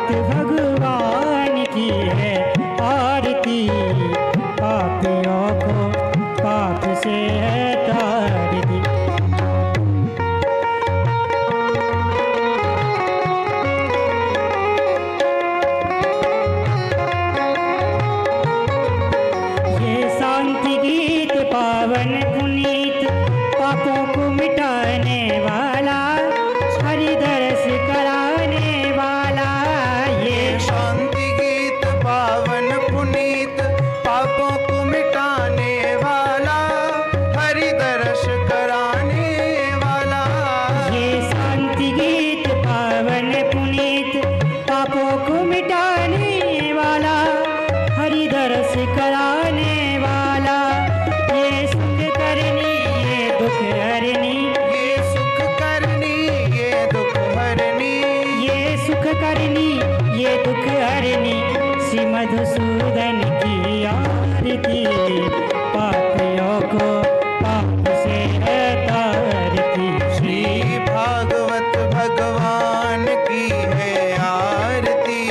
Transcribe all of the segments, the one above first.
भागवत भगवान की है आरती, पापियों को पाप से है तारती। ये शांति गीत पावन पुनीत, पापों को मिटाने वाला, हरि दर्श कराने वाला। ये शांति गीत पावन पुनीत, पापों को मिटाने वाला, हरि दर्श कराने वाला। ये शांति गीत पावन पुनीत, पापों को मिटाने वाला, हरि दर्श कराने वाला। ये सुख करनी ये दुख हरनी, ये सुख करनी ये दुख हरनी, ये सुख करनी ये दुख हरनी, श्री मधुसूदन की आरती, पापियों को पाप से है तारती। श्री भागवत भगवान की है आरती,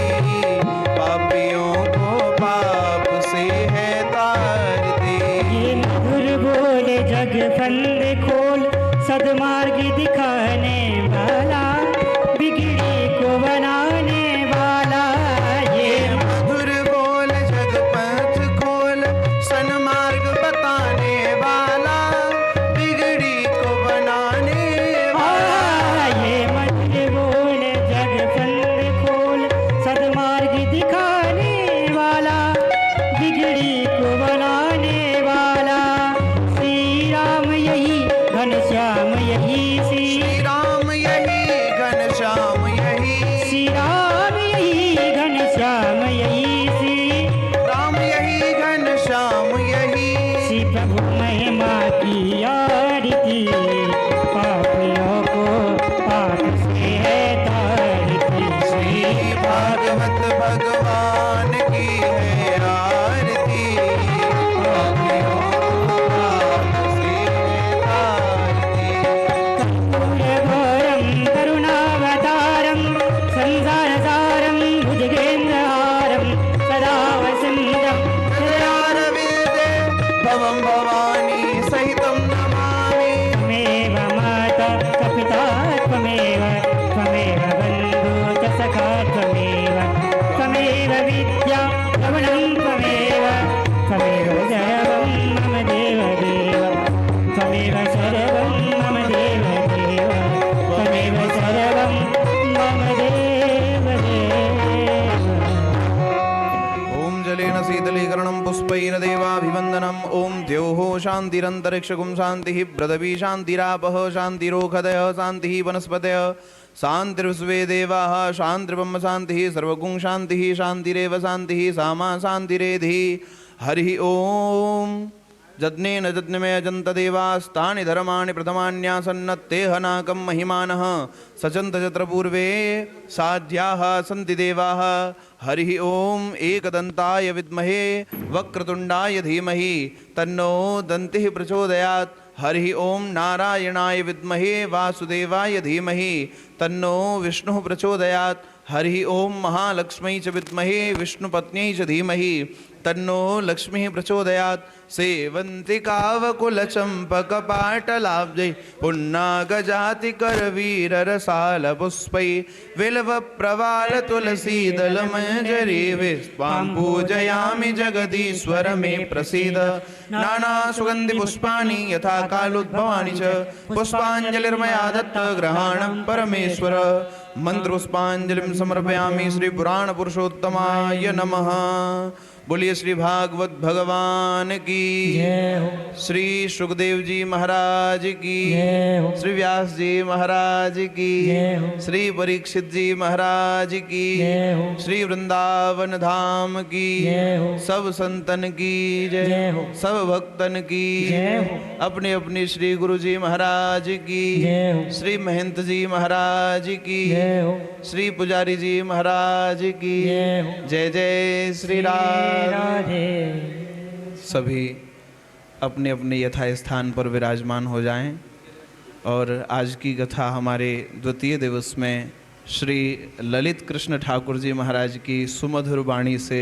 पापियों को पाप से है तारती। ये मधुर बोले जग फंदे खोल, सदमार्ग दिखाने वाला, बिगड़ी को बनाने वाला। ये मधुर बोल जग पथ खोल, सन्मार्ग बताने वाला, बिगड़ी को बनाने वाला। ये मधुर बोले जग फंदे खोल, सदमार्ग दिखाने वाला, बिगड़ी को बनाने वाला। श्री राम यही घनश्याम यही, श्री राम यही घनश्याम यही, श्री राम यही घनश्याम यही, श्री राम यही घनश्याम यही। श्री प्रभु महिमा की आरती, पापियों को पाप से है तारती। श्री भागवत भगवान की है आरती, पापियों को पाप से है तारती। घोरम करुणावतारम, संसारसारम भुजगेन्द्रहारम, सदा वसन्तम हृदयारविन्दे भवं भवानी सहितं नमामि। त्वमेव माता च पिता त्वमेव, त्वमेव बन्धुः च सखा त्वमेव, त्वमेव विद्या रमणं त्वमेव, त्वमेव सर्वं मम देवदेव, त्वमेव सर्वं मम देवदेव, त्वमेव सर्वं मम देवदेव। ओम जलेन शीतलीकरणं पुष्पैर देवाभिवन्दनम्। ओम द्यौः शान्तिरन्तरिक्षगुं शान्तिः, पृथिवी शान्तिरापः शान्तिरोषधयः, शान्तिः वनस्पतयः, शान्तिर्विश्वे देवाः, शान्तिर्ब्रह्म शान्तिः, सर्वगुं शान्तिः, शान्तिरेव शान्तिः, सामा शान्तिरेधि। हरिः ओम। यज्ञेन यज्ञमय जन्तदेवास्तानि धर्माणि प्रथमान्यासन्नत्तेह नाकं महिमानः, सचन्त यत्र पूर्वे साध्याः सन्ति देवाः। हरिः ओम। एकदन्ताय विद्महे वक्रतुण्डाय धीमहि, तन्नो दन्तिः प्रचोदयात्। हरिः ओम। नारायणाय विद्महे वासुदेवाय धीमहि, तन्नो विष्णुः प्रचोदयात्। हरिः ओम। महालक्ष्मी च विद्महे विष्णुपत्न्यै च धीमहि, तन्नो लक्ष्मीः प्रचोदयात्। सेवन्तिकावकुलचम्पकपाटलाब्जै, पुन्नागजातिकरवीररसालपुष्पै, बिल्वप्रवालतुलसीदलमञ्जरीभिस्त्वां पूजयामि जगदीश्वर मे प्रसीद। नानासुगन्धिपुष्पाणि यथा कालोद्भवानि च, पुष्पाञ्जलिर्मया दत्त ग्रहाणं परमेश्वर। मंत्रपुष्पांजलिं समर्पयामि श्री पुराण पुरुषोत्तमाय नमः। बोलिए श्री भागवत भगवान की, श्री सुखदेव जी महाराज की, श्री व्यास जी महाराज की, श्री परीक्षित जी महाराज की, श्री वृंदावन धाम की, सब संतन की जय, सब भक्तन की, अपने अपने श्री गुरु जी महाराज की, श्री महंत जी महाराज की, श्री पुजारी जी महाराज की जय जय श्री राम। सभी अपने अपने यथा स्थान पर विराजमान हो जाएं। और आज की कथा हमारे द्वितीय दिवस में श्री ललित कृष्ण ठाकुर जी महाराज की सुमधुर वाणी से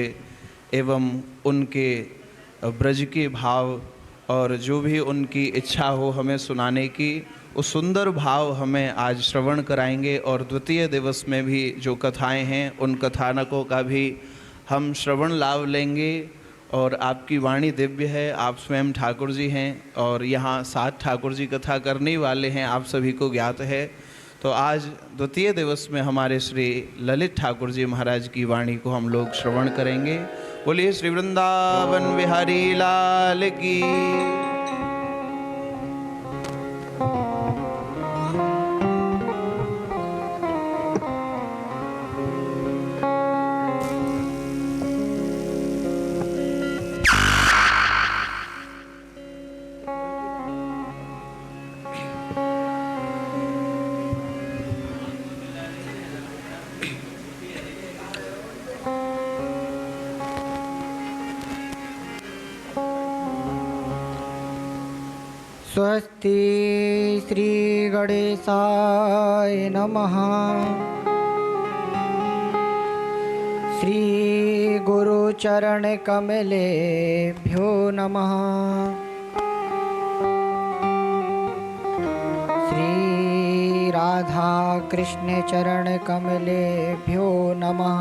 एवं उनके ब्रज के भाव और जो भी उनकी इच्छा हो हमें सुनाने की, उस सुंदर भाव हमें आज श्रवण कराएंगे। और द्वितीय दिवस में भी जो कथाएं हैं उन कथानकों का भी हम श्रवण लाभ लेंगे। और आपकी वाणी दिव्य है, आप स्वयं ठाकुर जी हैं और यहाँ 7 ठाकुर जी कथा करने वाले हैं, आप सभी को ज्ञात है। तो आज द्वितीय दिवस में हमारे श्री ललित ठाकुर जी महाराज की वाणी को हम लोग श्रवण करेंगे। बोलिए श्री वृंदावन बिहारी लाल की। स्वस्ति श्री गणेशाय नमः। श्री गुरुचरण कमलेभ्यो नमः। श्री राधा कृष्ण चरण कमलेभ्यो नमः।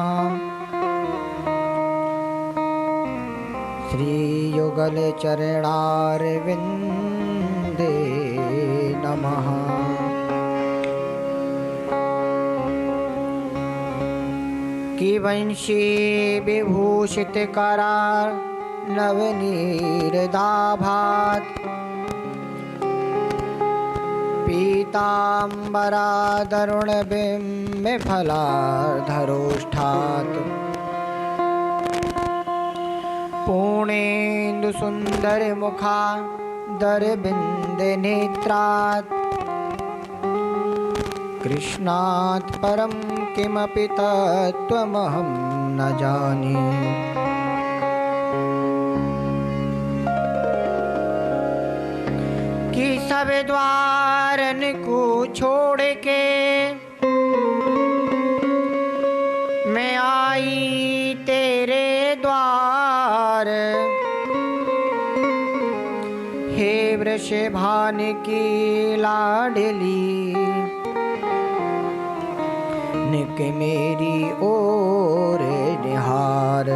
श्री युगल चरणारविंद नमः। की वंशी विभूषित करार नवनीरदाभात पीतांबरा दरुण बिंब फलाधरोष्ठात् पूर्णेन्दु सुंदर मुखा दरबिंद नेत्रात् कृष्णात् परं किमपि तत्त्वमहं न जाने। कि सब द्वारन को छोड़ के मैं आई तेरे द्वार। हे वृषभान की लाडली निक मेरी ओर निहार।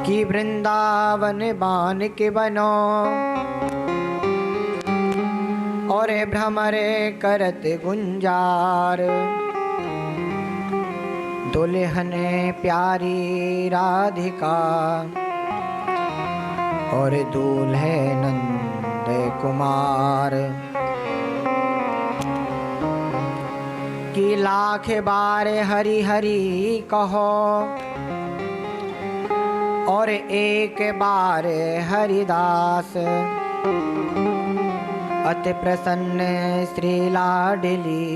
कि वृंदावन बान के बनो और भ्रमर करत गुंजार। दुल्हन प्यारी राधिका और दूल्हे नंद कुमार। कि लाख बार हरि हरि कहो और एक बार हरिदास। अति प्रसन्न श्री लाडली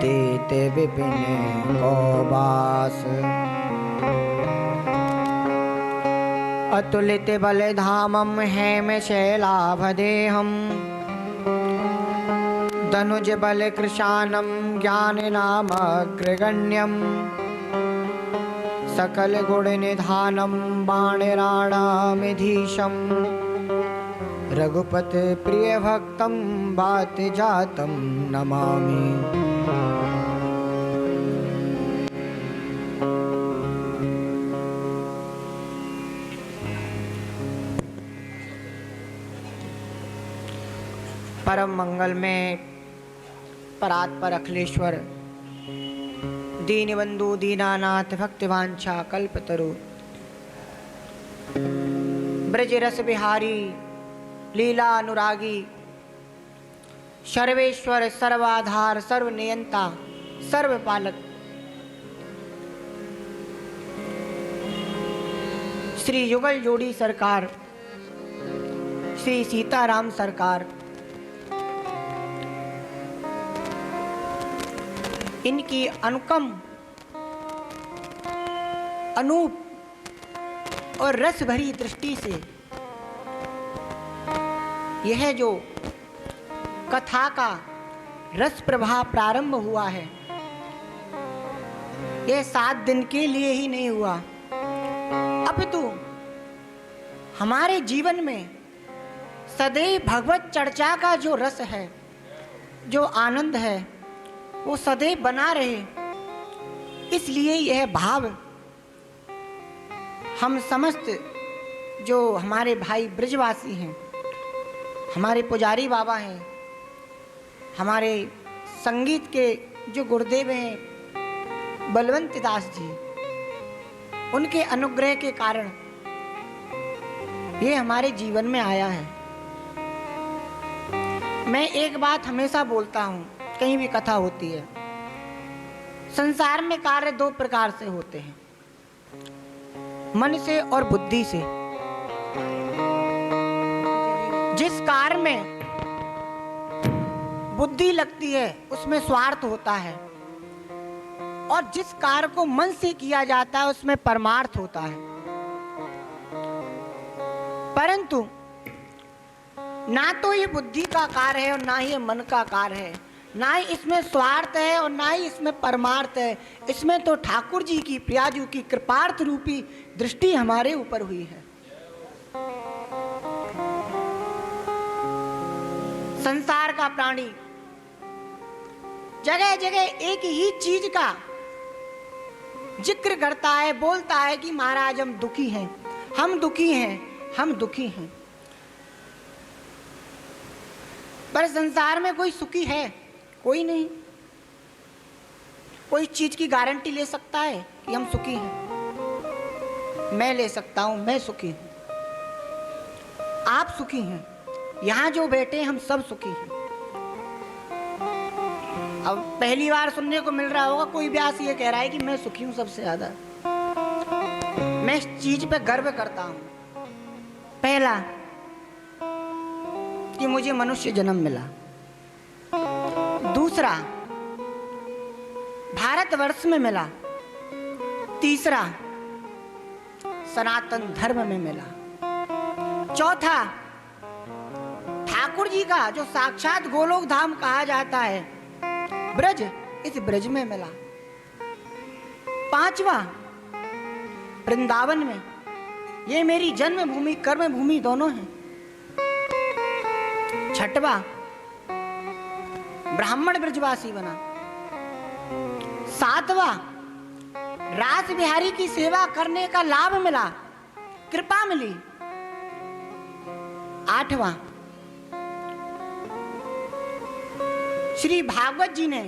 देते विपिन को बास। अतुलित बल धामम हेम शैलाभदेहम धनुज बल कृशानम ज्ञान नामग्रगण्यम। सकल गुण निधानम बाणराणामिधीशम। रघुपत प्रिय भक्तम बात जातम नमामि। परम मंगल में परात्पर अखिलेश्वर दीनबंधु दीनानाथ भक्तिवांछा कल्पतरु ब्रज रस बिहारी लीला अनुरागी सर्वेश्वर सर्वाधार सर्वनियंता सर्वपालक श्री युगल जोड़ी सरकार श्री सीताराम सरकार इनकी अनुकम अनूप और रस भरी दृष्टि से यह जो कथा का रस प्रवाह प्रारंभ हुआ है, ये 7 दिन के लिए ही नहीं हुआ, अपितु हमारे जीवन में सदैव भगवत चर्चा का जो रस है, जो आनंद है, वो सदैव बना रहे। इसलिए यह भाव हम समस्त जो हमारे भाई ब्रजवासी हैं, हमारे पुजारी बाबा हैं, हमारे संगीत के जो गुरुदेव हैं बलवंत दास जी, उनके अनुग्रह के कारण ये हमारे जीवन में आया है। मैं एक बात हमेशा बोलता हूँ, कहीं भी कथा होती है, संसार में कार्य 2 प्रकार से होते हैं, मन से और बुद्धि से। जिस कार्य में बुद्धि लगती है उसमें स्वार्थ होता है, और जिस कार्य को मन से किया जाता है उसमें परमार्थ होता है। परंतु ना तो ये बुद्धि का कार्य है और ना ही ये मन का कार्य है, ना ही इसमें स्वार्थ है और ना ही इसमें परमार्थ है। इसमें तो ठाकुर जी की, प्रियाजू की कृपार्थ रूपी दृष्टि हमारे ऊपर हुई है। संसार का प्राणी जगह जगह एक ही चीज का जिक्र करता है, बोलता है कि महाराज हम दुखी हैं, हम दुखी हैं, हम दुखी हैं। पर संसार में कोई सुखी है? कोई नहीं। कोई चीज की गारंटी ले सकता है कि हम सुखी हैं? मैं ले सकता हूं, मैं सुखी हूं, आप सुखी हैं, यहां जो बैठे हैं हम सब सुखी हैं। अब पहली बार सुनने को मिल रहा होगा, कोई व्यास ये कह रहा है कि मैं सुखी हूं सबसे ज्यादा। मैं इस चीज पे गर्व करता हूं। पहला कि मुझे मनुष्य जन्म मिला, दूसरा भारतवर्ष में मिला, तीसरा सनातन धर्म में मिला, चौथा ठाकुर जी का जो साक्षात गोलोक धाम कहा जाता है ब्रज, इस ब्रज में मिला, पांचवा वृंदावन में, ये मेरी जन्म भूमि कर्म भूमि दोनों हैं, छठवा ब्राह्मण ब्रजवासी बना, सातवा रास बिहारी की सेवा करने का लाभ मिला, कृपा मिली, आठवां श्री भागवत जी ने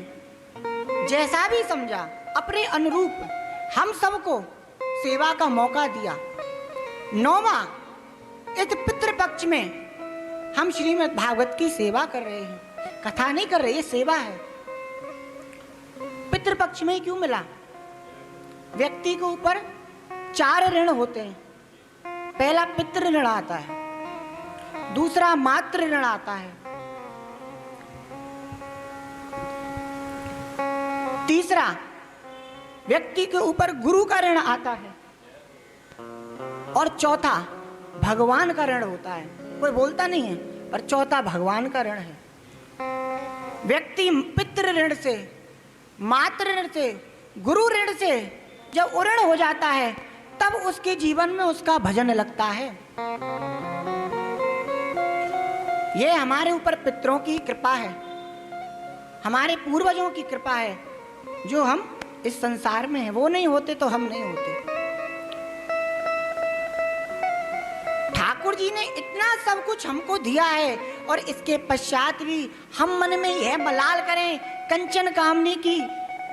जैसा भी समझा अपने अनुरूप हम सबको सेवा का मौका दिया। नौवां इस पितृपक्ष में हम श्रीमद् भागवत की सेवा कर रहे हैं, कथा नहीं कर रहे, ये सेवा है। पितृपक्ष में क्यों मिला? व्यक्ति के ऊपर 4 ऋण होते हैं। पहला पितृ ऋण आता है, दूसरा मातृ ऋण आता है, तीसरा व्यक्ति के ऊपर गुरु का ऋण आता है, और चौथा भगवान का ऋण होता है। कोई बोलता नहीं है, पर चौथा भगवान का ऋण है। व्यक्ति पितृ ऋण से, मातृ ऋण से, गुरु ऋण से जब उऋण हो जाता है, तब उसके जीवन में उसका भजन लगता है। यह हमारे ऊपर पितरों की कृपा है, हमारे पूर्वजों की कृपा है, जो हम इस संसार में हैं। वो नहीं होते तो हम नहीं होते। ठाकुर जी ने इतना सब कुछ हमको दिया है, और इसके पश्चात भी हम मन में यह मलाल करें, कंचन कामनी की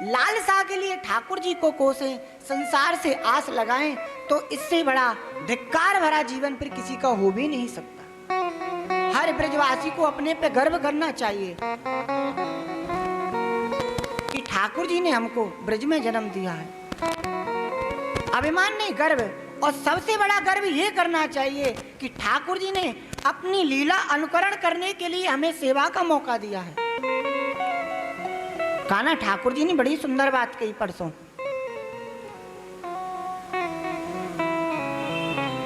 लालसा के लिए ठाकुर जी को कोसें, संसार से आस लगाएं, तो इससे बड़ा धिक्कार भरा जीवन फिर किसी का हो भी नहीं सकता। हर ब्रजवासी को अपने पे गर्व करना चाहिए कि ठाकुर जी ने हमको ब्रज में जन्म दिया है। अभिमान नहीं, गर्व। और सबसे बड़ा गर्व ये करना चाहिए कि ठाकुर जी ने अपनी लीला अनुकरण करने के लिए हमें सेवा का मौका दिया है। कान्हा ठाकुर जी ने बड़ी सुंदर बात कही परसों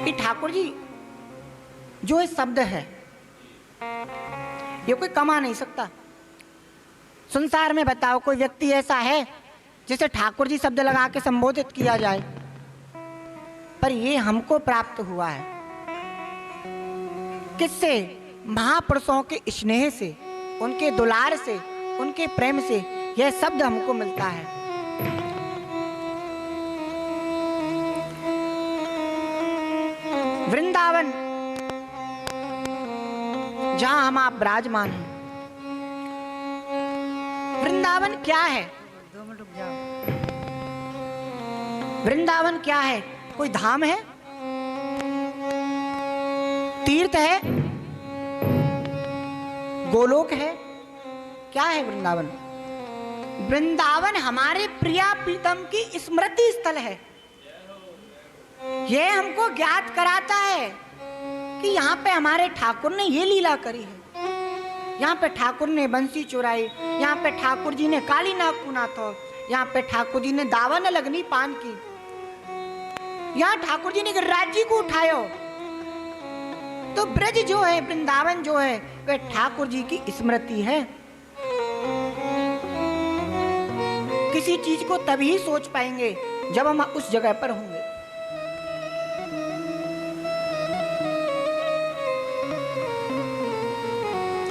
कि ठाकुर जी जो ये शब्द है, ये कोई कमा नहीं सकता। संसार में बताओ कोई व्यक्ति ऐसा है जिसे ठाकुर जी शब्द लगा के संबोधित किया जाए? पर ये हमको प्राप्त हुआ है किससे? महापुरुषों के स्नेह से, उनके दुलार से, उनके प्रेम से यह शब्द हमको मिलता है। वृंदावन जहां हम आप विराजमान हैं, वृंदावन क्या है? 2 मिनट रुक जाओ। वृंदावन क्या है? कोई धाम है? तीर्थ है? गोलोक है? क्या है वृंदावन? वृंदावन हमारे प्रिया प्रीतम की स्मृति स्थल है। यह हमको ज्ञात कराता है कि यहाँ पे हमारे ठाकुर ने ये लीला करी है। यहाँ पे ठाकुर ने बंसी चुराई, यहाँ पे ठाकुर जी ने काली नाग पुना था, यहाँ पे ठाकुर जी ने दावन लगनी पान की, यहाँ ठाकुर जी ने गिरिराज जी को उठायो। तो ब्रज जो है, वृंदावन जो है, वह ठाकुर जी की स्मृति है। किसी चीज को तभी सोच पाएंगे जब हम उस जगह पर होंगे।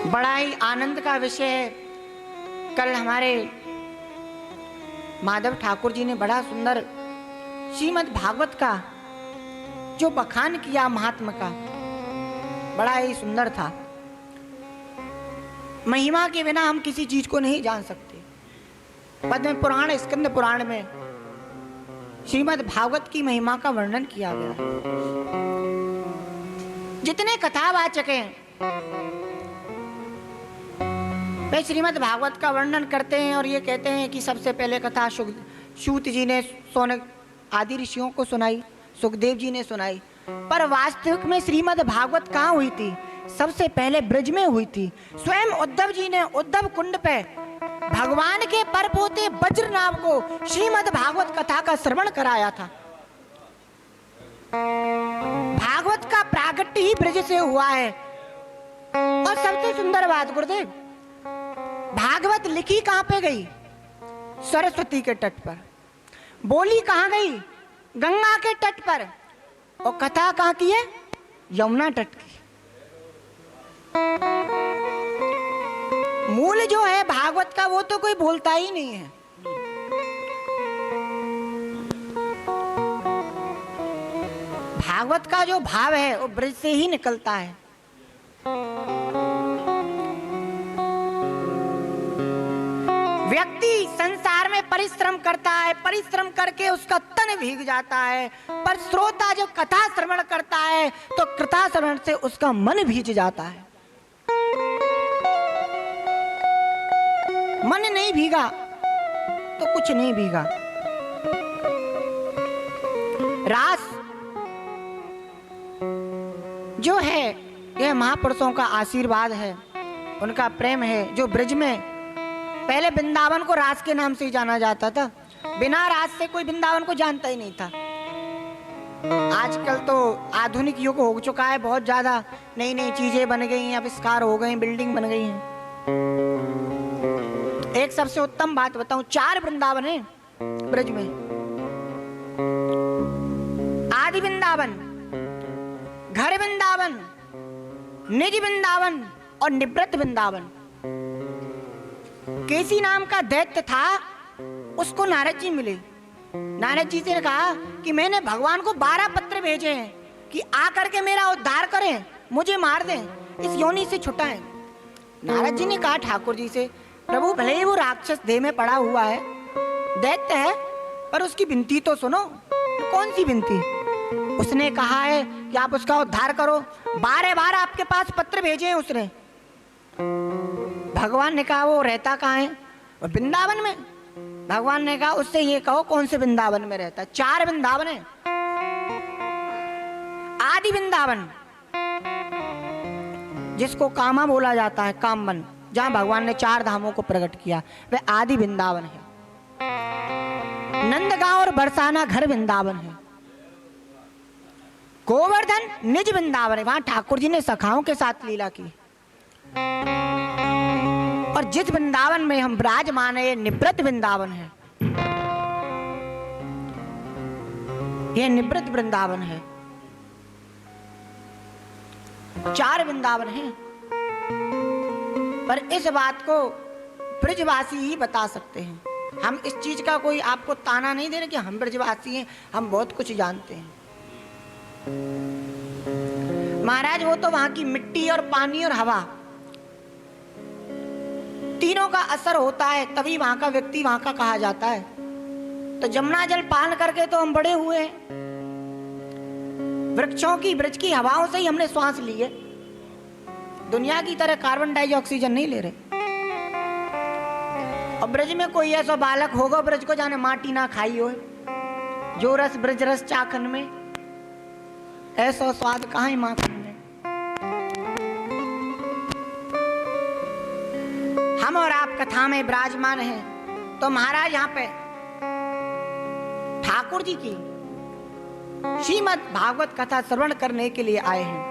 बड़ा ही आनंद का विषय है। कल हमारे माधव ठाकुर जी ने बड़ा सुंदर श्रीमद् भागवत का जो बखान किया महात्मा का, बड़ा ही सुंदर था। महिमा के बिना हम किसी चीज को नहीं जान सकते। पद्म पुराण, स्कंद पुराण में श्रीमद् भागवत की महिमा का वर्णन किया गया है। जितने कथावाचक हैं वे श्रीमद् भागवत का वर्णन करते हैं और ये कहते हैं कि सबसे पहले कथा सूत जी ने सोनक आदि ऋषियों को सुनाई, सुखदेव जी ने सुनाई। पर वास्तविक में श्रीमद् भागवत कहाँ हुई थी? सबसे पहले ब्रज में हुई थी। स्वयं उद्धव जी ने उद्धव कुंड पे भगवान के परपोते वज्रनाभ को श्रीमद् भागवत कथा का श्रवण कराया था। भागवत का प्रागट्य ही ब्रज से हुआ है। और सबसे सुंदर बात गुरुदेव, भागवत लिखी कहां पे गई? सरस्वती के तट पर। बोली कहां गई? गंगा के तट पर। और कथा कहां की है? यमुना तट की। मूल जो है भागवत का वो तो कोई बोलता ही नहीं है। भागवत का जो भाव है वो ब्रज से ही निकलता है। व्यक्ति संसार में परिश्रम करता है, परिश्रम करके उसका तन भीग जाता है, पर श्रोता जब कथा श्रवण करता है तो कथा श्रवण से उसका मन भीग जाता है। मन नहीं भीगा तो कुछ नहीं भीगा। रास जो है यह महापुरुषों का आशीर्वाद है, उनका प्रेम है। जो ब्रज में पहले वृंदावन को रास के नाम से ही जाना जाता था, बिना रास से कोई वृंदावन को जानता ही नहीं था। आजकल तो आधुनिक युग हो चुका है, बहुत ज्यादा नई नई चीजें बन गई हैं, आविष्कार हो गए, बिल्डिंग बन गई हैं। एक सबसे उत्तम बात बताऊं, 4 वृंदावन है ब्रज में। आदि वृंदावन, घर वृंदावन, निज वृंदावन और निवृत्त वृंदावन। केसी नाम का दैत्य था, उसको नारद जी मिले। नारद जी से कहा कि मैंने भगवान को 12 पत्र भेजे हैं कि आकर के मेरा उद्धार करें, मुझे मार दें, इस योनि से छुटाएं। नारद जी ने कहा ठाकुर जी से, प्रभु भले ही वो राक्षस देह में पड़ा हुआ है, दैत्य है, पर उसकी विनती तो सुनो। कौन सी विनती? उसने कहा है कि आप उसका उद्धार करो। 12 आपके पास पत्र भेजे हैं उसने। भगवान ने कहा वो रहता कहाँ है? वृंदावन में। भगवान ने कहा उससे ये कहो कौन से वृंदावन में रहता है। 4 वृंदावन है। आदि वृंदावन जिसको कामा बोला जाता है, कामवन, जहां भगवान ने 4 धामों को प्रकट किया, वह आदि वृंदावन है। नंदगांव और बरसाना घर वृंदावन है। गोवर्धन निज वृंदावन है, वहां ठाकुर जी ने सखाओं के साथ लीला की। और जिस वृंदावन में हम विराजमान है, ये निवृत्त वृंदावन है, ये निवृत्त वृंदावन है। 4 वृंदावन हैं, पर इस बात को ब्रजवासी ही बता सकते हैं। हम इस चीज का कोई आपको ताना नहीं दे रहे कि हम ब्रजवासी हैं, हम बहुत कुछ जानते हैं। महाराज वो तो वहां की मिट्टी और पानी और हवा तीनों का असर होता है, तभी वहां का व्यक्ति वहां का कहा जाता है। तो जमुना जल पान करके तो हम बड़े हुए हैं, वृक्षों की ब्रज की हवाओं से ही हमने श्वास ली है। दुनिया की तरह कार्बन डाइऑक्सीजन नहीं ले रहे। और ब्रज में कोई ऐसा बालक होगा ब्रज को जाने माटी ना खाई हो, जो रस ब्रज रस चाखन में, ऐसा स्वाद कहाँ है माखन में। हम और आप कथा में विराजमान हैं, तो महाराज यहाँ पे ठाकुर जी की श्रीमद् भागवत कथा श्रवण करने के लिए आए हैं।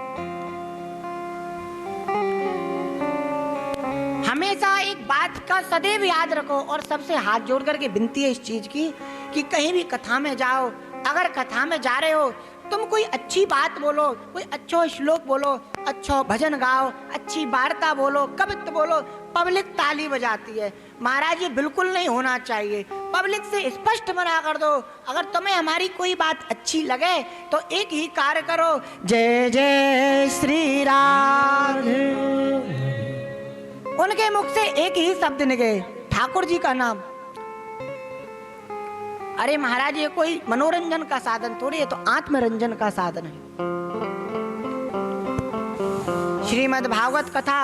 हमेशा एक बात का सदैव याद रखो, और सबसे हाथ जोड़ करके विनती है इस चीज की कि कहीं भी कथा में जाओ, अगर कथा में जा रहे हो तुम कोई अच्छी बात बोलो, कोई अच्छा श्लोक बोलो, अच्छा भजन गाओ, अच्छी वार्ता बोलो, कवित्व बोलो। पब्लिक ताली बजाती है, महाराज ये बिल्कुल नहीं होना चाहिए। पब्लिक से स्पष्ट मना कर दो, अगर तुम्हें हमारी कोई बात अच्छी लगे तो एक ही कार्य करो, जय जय श्री राम। उनके मुख से एक ही शब्द निकले, ठाकुर जी का नाम। अरे महाराज ये कोई मनोरंजन का साधन थोड़ी है, तो आत्मरंजन का साधन है। श्रीमद् भागवत कथा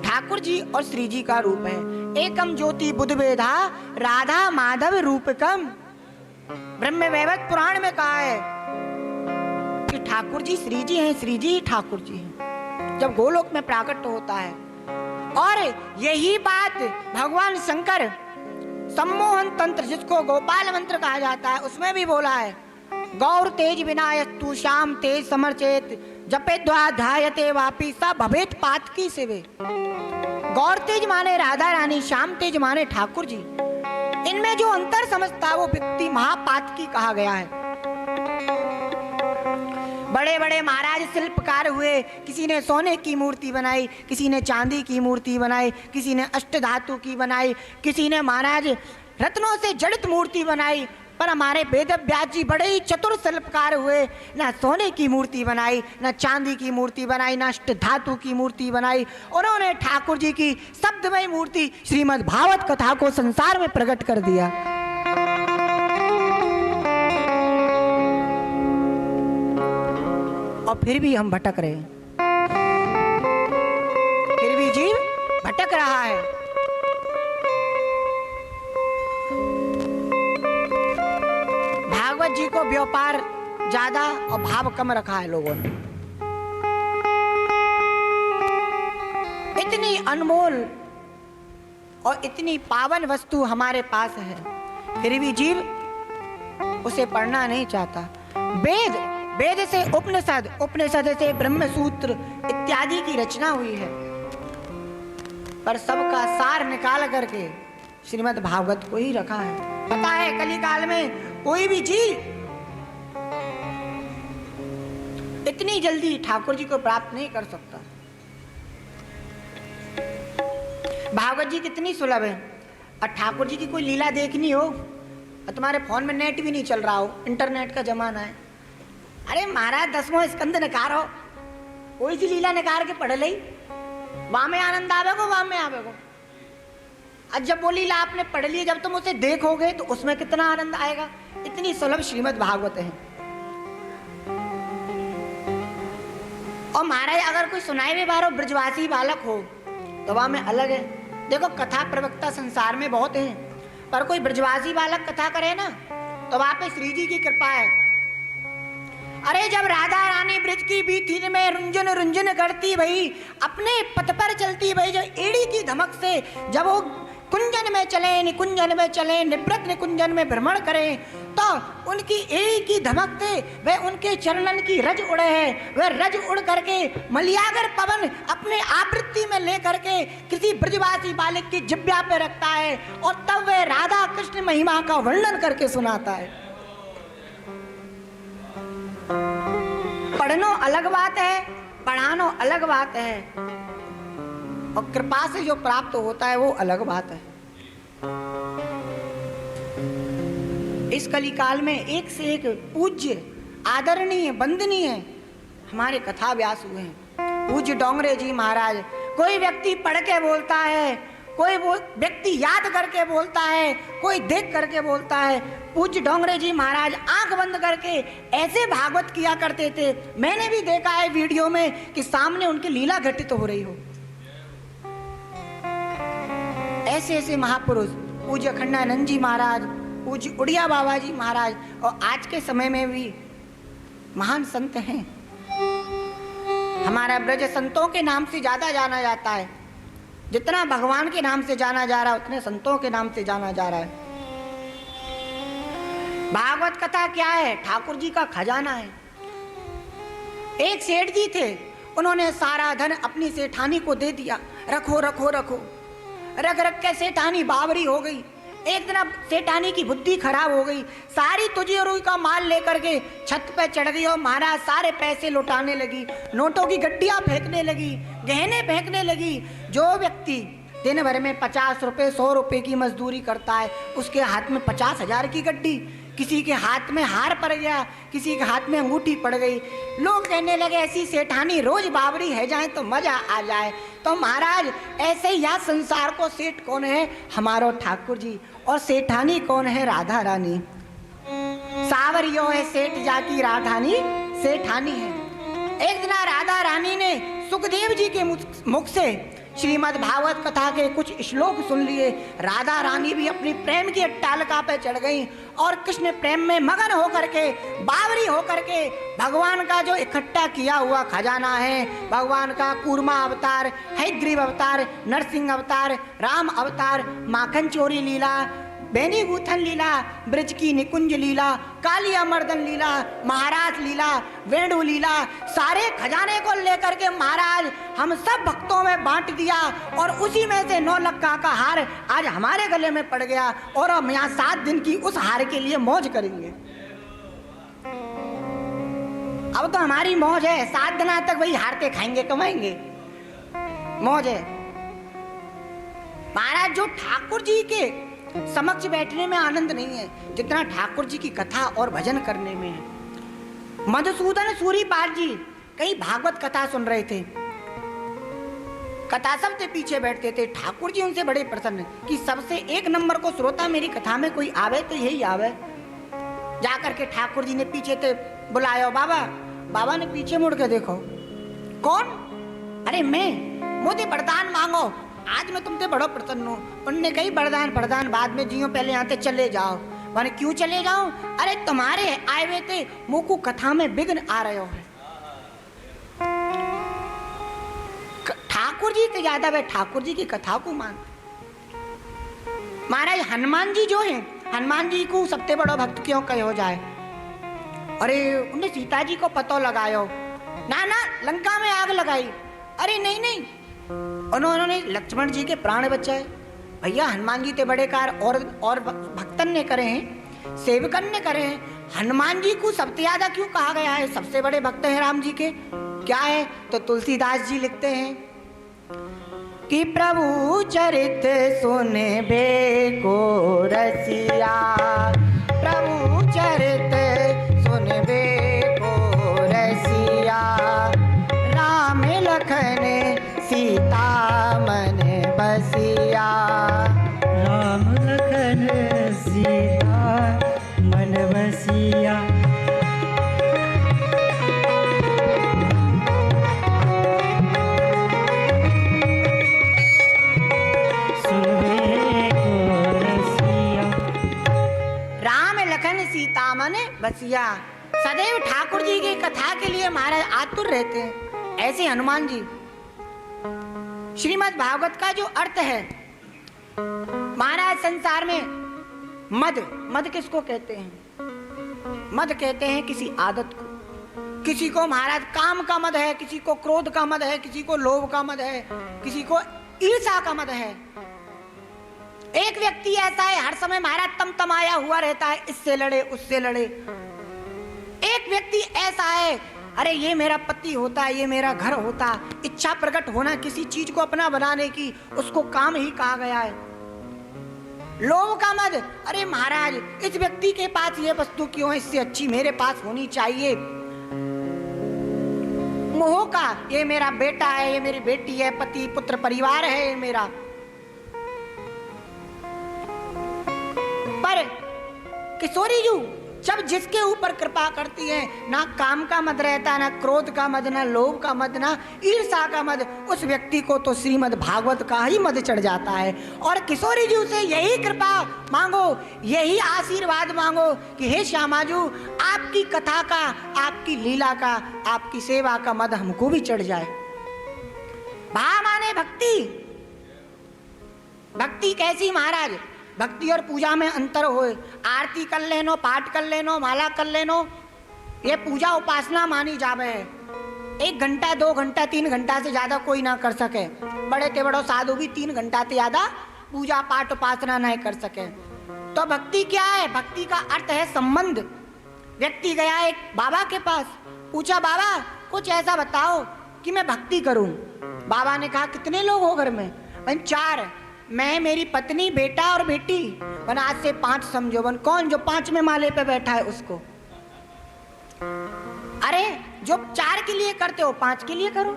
ठाकुर जी और श्री जी का रूप है। एकम ज्योति बुध वेदा राधा माधव रूपकम। ब्रह्म वैवर्त पुराण में कहा है कि ठाकुर जी श्री जी हैं, श्री जी ठाकुर जी हैं, जब गोलोक में प्राकट होता है। और यही बात भगवान शंकर सम्मोहन तंत्र, जिसको गोपाल मंत्र कहा जाता है, उसमें भी बोला है, गौर तेज विनायस्तु श्याम तेज समर्चेत जपे ध्यायते वापी सा भवेत पातकी सेवे। गौर तेज माने राधा रानी, श्याम तेज माने ठाकुर जी। इनमें जो अंतर समझता है वो व्यक्ति महापातकी कहा गया है। बड़े बड़े महाराज शिल्पकार हुए, किसी ने सोने की मूर्ति बनाई, किसी ने चांदी की मूर्ति बनाई, किसी ने अष्टधातु की बनाई, किसी ने महाराज रत्नों से जड़ित मूर्ति बनाई। पर हमारे वेद व्यास जी बड़े ही चतुर शिल्पकार हुए, ना सोने की मूर्ति बनाई, ना चांदी की मूर्ति बनाई, ना अष्टधातु की मूर्ति बनाई। उन्होंने ठाकुर जी की शब्दमय मूर्ति श्रीमद् भागवत कथा को संसार में प्रकट कर दिया। और फिर भी हम भटक रहे हैं, फिर भी जीव भटक रहा है। भागवत जी को व्यापार ज्यादा और भाव कम रखा है लोगों ने। इतनी अनमोल और इतनी पावन वस्तु हमारे पास है, फिर भी जीव उसे पढ़ना नहीं चाहता। वेद, वेद से उपनिषद, उपनिषद से ब्रह्म सूत्र इत्यादि की रचना हुई है, पर सबका सार निकाल करके श्रीमद् भागवत को ही रखा है। पता है कली काल में कोई भी जीव इतनी जल्दी ठाकुर जी को प्राप्त नहीं कर सकता। भागवत जी कितनी सुलभ है। और ठाकुर जी की कोई लीला देखनी हो और तुम्हारे फोन में नेट भी नहीं चल रहा हो, इंटरनेट का जमाना है, अरे महाराज 10वां स्कंद निकारो, कोई सी लीला निकाल के पढ़ ली, वहां में आनंद आवेगो, वहां में आवेगो। आज जब वो लीला आपने पढ़ ली, जब तुम उसे देखोगे तो उसमें कितना आनंद आएगा। इतनी सुलभ श्रीमद् भागवत है। और महाराज अगर कोई सुनाए में बारो ब्रजवासी बालक हो तो वहां में अलग है। देखो कथा प्रवक्ता संसार में बहुत हैं, पर कोई ब्रजवासी बालक कथा करे ना तो वहां पे श्री जी की कृपा है। अरे जब राधा रानी ब्रज की बीथी में रुंझुन रुंझुन करती भाई, अपने पथ पर चलती भाई, जो एड़ी की धमक से जब वो कुंजन में चले, निकुंजन में चले, निवृत्त निकुंजन में भ्रमण करें, तो उनकी एक ही धमक से वह उनके चरणन की रज उड़े है। वह रज उड़ करके मलियागर पवन अपने आवृत्ति में ले करके किसी ब्रजवासी बालक की जिब्या पे रखता है और तब वह राधा कृष्ण महिमा का वर्णन करके सुनाता है। पढ़नो अलग बात है, पढ़ानो अलग बात है, और कृपा से जो प्राप्त होता है वो अलग बात है। इस कलिकाल में एक से एक पूज्य, आदरणीय, वंदनीय हमारे कथा व्यास हुए हैं। पूज्य डोंगरे जी महाराज, कोई व्यक्ति पढ़ के बोलता है, कोई वो व्यक्ति याद करके बोलता है, कोई देख करके बोलता है। पूज्य डोंगरे जी महाराज आंख बंद करके ऐसे भागवत किया करते थे। मैंने भी देखा है वीडियो में कि सामने उनकी लीला घटित हो रही हो। ऐसे ऐसे महापुरुष पूज्य अखंडानंद जी महाराज, पूज्य उड़िया बाबा जी महाराज, और आज के समय में भी महान संत हैं। हमारा ब्रज संतों के नाम से ज्यादा जाना जाता है। जितना भगवान के नाम से जाना जा रहा है उतने संतों के नाम से जाना जा रहा है। भागवत कथा क्या है? ठाकुर जी का खजाना है। एक सेठ जी थे, उन्होंने सारा धन अपनी सेठानी को दे दिया। रखो रखो रखो, रख रख के सेठानी बावरी हो गई। एक दिन अब सेठानी की बुद्धि खराब हो गई, सारी तुझी रुई का माल लेकर के छत पे चढ़ गई और महाराज सारे पैसे लुटाने लगी, नोटों की गड्डियां फेंकने लगी, गहने फेंकने लगी। जो व्यक्ति दिन भर में 50 रुपए 100 रुपए की मजदूरी करता है, उसके हाथ में 50,000 की गड्डी, किसी के हाथ में हार पड़ गया, किसी के हाथ में अंगूठी पड़ गई। लोग कहने लगे ऐसी सेठानी रोज बावरी है जाए तो मजा आ जाए। तो महाराज ऐसे यह संसार को सेठ कौन है? हमारो ठाकुर जी। और सेठानी कौन है? राधा रानी। सावरियो है सेठ जाकी राधानी सेठानी है। एक दिन राधा रानी ने सुखदेव जी के मुख से श्रीमद् भागवत कथा के कुछ श्लोक सुन लिए। राधा रानी भी अपनी प्रेम की अट्टालिका पे चढ़ गई और कृष्ण प्रेम में मगन होकर के, बावरी होकर के भगवान का जो इकट्ठा किया हुआ खजाना है, भगवान का कूर्मा अवतार, हयग्रीव अवतार, नरसिंह अवतार, राम अवतार, माखन चोरी लीला, बेनी गूथन लीला, ब्रज की निकुंज लीला, कालिया मर्दन लीला, महाराज लीला, वेणु लीला, सारे खजाने को लेकर के महाराज हम सब भक्तों में बांट दिया। और उसी में से 9 लक्का का हार आज हमारे गले में पड़ गया और हम यहाँ 7 दिन की उस हार के लिए मौज करेंगे। अब तो हमारी मौज है, 7 दिन तक वही हारते खाएंगे, कमाएंगे, मौज है। महाराज जो ठाकुर जी के समक्ष बैठने में आनंद नहीं है जितना ठाकुर जी की कथा और भजन करने में है। मधुसूदन सूरीपाल जी कहीं भागवत कथा सुन रहे थे, कथा सबसे पीछे बैठते थे। ठाकुर जी उनसे बड़े प्रसन्न कि सबसे 1 नंबर को श्रोता मेरी कथा में कोई आवे तो यही आवे। जाकर के ठाकुर जी ने पीछे से बुलाया, बाबा। बाबा ने पीछे मुड़ के देखो, कौन? अरे मैं, मुझे वरदान मांगो, आज मैं तुमसे बड़ा प्रसन्न हूँ। उनने कही वरदान बाद में जियो, पहले यहाँ से चले जाओ। मैंने क्यों चले जाओ? अरे तुम्हारे आए हुए थे मुकु कथा में विघ्न आ रहे हो। ठाकुर जी से ज्यादा वे ठाकुर जी की कथा को मानते। महाराज हनुमान जी जो है, हनुमान जी को सबसे बड़ा भक्त क्यों कहो जाए? अरे उन्हें सीता जी को पतो लगायो, ना लंका में आग लगाई। अरे नहीं, उन्होंने लक्ष्मण जी के प्राण बचाए। भैया हनुमान जी ते बड़े कार्य और भक्तन ने करे हैं, सेवकन ने करे हैं। हनुमान जी को सबसे ज्यादा क्यों कहा गया है? सबसे बड़े भक्त हैं राम जी के। क्या है? तो तुलसीदास जी लिखते हैं कि प्रभु चरित सुने बेको रसिया, प्रभु चरित सुने बेको रसिया, राम लखन सीता मन बसिया, राम लखन सीता मन बसिया। सुनबे को रसिया। राम लखन सीता मन बसिया। सदैव ठाकुर जी की कथा के लिए महाराज आतुर रहते हैं। ऐसे हनुमान जी, श्रीमद् भागवत का जो अर्थ है महाराज संसार में मद, मद किसको कहते हैं? मद कहते हैं किसी आदत को। किसी को महाराज काम का मद है, किसी को क्रोध का मद है, किसी को लोभ का मद है, किसी को ईर्ष्या का मद है। एक व्यक्ति ऐसा है हर समय महाराज तमतमाया हुआ रहता है, इससे लड़े उससे लड़े। एक व्यक्ति ऐसा है, अरे ये मेरा पति होता है, ये मेरा घर होता, इच्छा प्रकट होना किसी चीज को अपना बनाने की, उसको काम ही कहा गया है। लोभ का मद, अरे महाराज इस व्यक्ति के पास ये वस्तु क्यों है, इससे अच्छी मेरे पास होनी चाहिए। मोह का, ये मेरा बेटा है, ये मेरी बेटी है, पति पुत्र परिवार है ये मेरा। पर किशोरी जी जब जिसके ऊपर कृपा करती है, ना काम का मद रहता, ना क्रोध का मद, ना लोभ का मद, ना ईर्ष्या का मद, उस व्यक्ति को तो श्रीमद् भागवत का ही मद चढ़ जाता है। और किशोरी जी से यही कृपा मांगो, यही आशीर्वाद मांगो कि हे श्यामाजू, आपकी कथा का, आपकी लीला का, आपकी सेवा का मद हमको भी चढ़ जाए। भा माने भक्ति। भक्ति कैसी महाराज? भक्ति और पूजा में अंतर होए। आरती कर लेनो, पाठ कर लेनो, माला कर लेनो, ये पूजा उपासना मानी जावे है। 1 घंटा 2 घंटा 3 घंटा से ज्यादा कोई ना कर सके। बड़े के बड़ो साधु भी 3 घंटा से ज्यादा पूजा पाठ उपासना नहीं कर सके। तो भक्ति क्या है? भक्ति का अर्थ है संबंध। व्यक्ति गया एक बाबा के पास, पूछा बाबा कुछ ऐसा बताओ कि मैं भक्ति करूं। बाबा ने कहा कितने लोग हो घर में? 4, मैं, मेरी पत्नी, बेटा और बेटी। बन आज से 5 समझो। बन कौन? जो 5 में माले पे बैठा है उसको। अरे जो 4 के लिए करते हो 5 के लिए करो।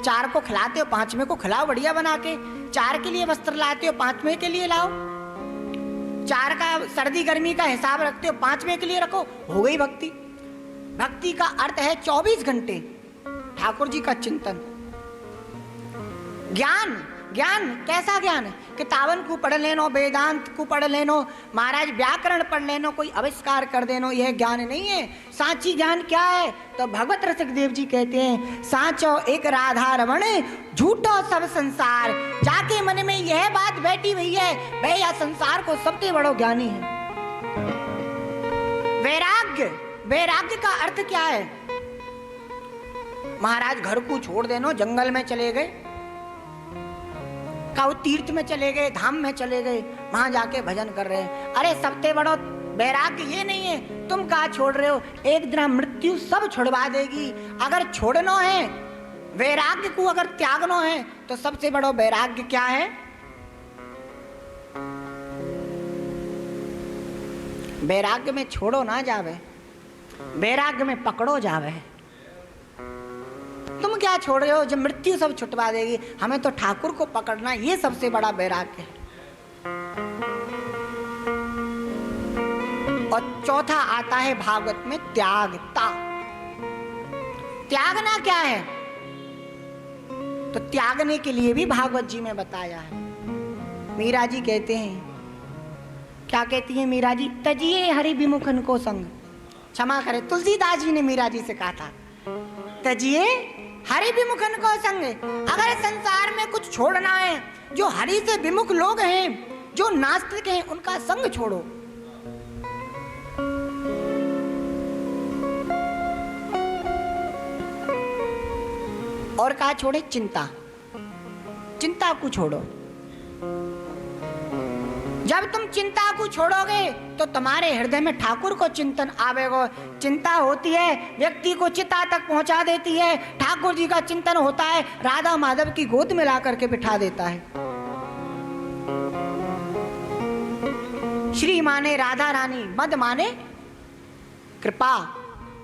4 को खिलाते हो 5 में को खिलाओ बढ़िया बना के। 4 के लिए वस्त्र लाते हो 5 में के लिए लाओ। 4 का सर्दी गर्मी का हिसाब रखते हो 5 में के लिए रखो। हो गई भक्ति। भक्ति का अर्थ है 24 घंटे ठाकुर जी का चिंतन। ज्ञान, ज्ञान कैसा ज्ञान? किताबन को पढ़ लेनो, वेदांत को पढ़ लेनो, महाराज व्याकरण पढ़ लेनो, कोई आविष्कार कर देनो, यह ज्ञान नहीं है। साची ज्ञान क्या है? तो भगवत रसिक देव जी कहते हैं, साचो एक राधा रमण, झूठो सब संसार। जाके मन में यह बात बैठी हुई है, भैया संसार को सबसे बड़ो ज्ञानी है। वैराग्य, वैराग्य का अर्थ क्या है? महाराज घर को छोड़ देनो, जंगल में चले गए, काउ तीर्थ में चले गए, धाम में चले गए, वहां जाके भजन कर रहे हैं। अरे सबसे बड़ा वैराग्य ये नहीं है तुम कहा छोड़ रहे हो, एक दिन मृत्यु सब छुड़वा देगी। अगर छोड़ना है वैराग्य को, अगर त्यागना है तो सबसे बड़ा वैराग्य क्या है? वैराग्य में छोड़ो ना जावे, वैराग्य में पकड़ो जावे। तुम क्या छोड़ रहे हो? जब मृत्यु सब छुटवा देगी। हमें तो ठाकुर को पकड़ना, ये सबसे बड़ा वैराग्य है। और चौथा आता है भागवत में त्यागता। त्यागना क्या है? तो त्यागने के लिए भी भागवत जी में बताया है। मीरा जी कहते हैं, क्या कहती है मीरा जी? तजिए हरि विमुखन को संग। क्षमा करे, तुलसीदास जी ने मीरा जी से कहा था, तजिए हरि विमुखन को संग। अगर संसार में कुछ छोड़ना है, जो हरि से विमुख लोग हैं, जो नास्तिक हैं, उनका संग छोड़ो। और कहा छोड़े? चिंता, चिंता को छोड़ो। जब तुम चिंता को छोड़ोगे तो तुम्हारे हृदय में ठाकुर को चिंतन आवेगा। चिंता होती है व्यक्ति को चिता तक पहुंचा देती है। ठाकुर जी का चिंतन होता है, राधा माधव की गोद में ला करके बिठा देता है। श्री माने राधा रानी, मद माने कृपा,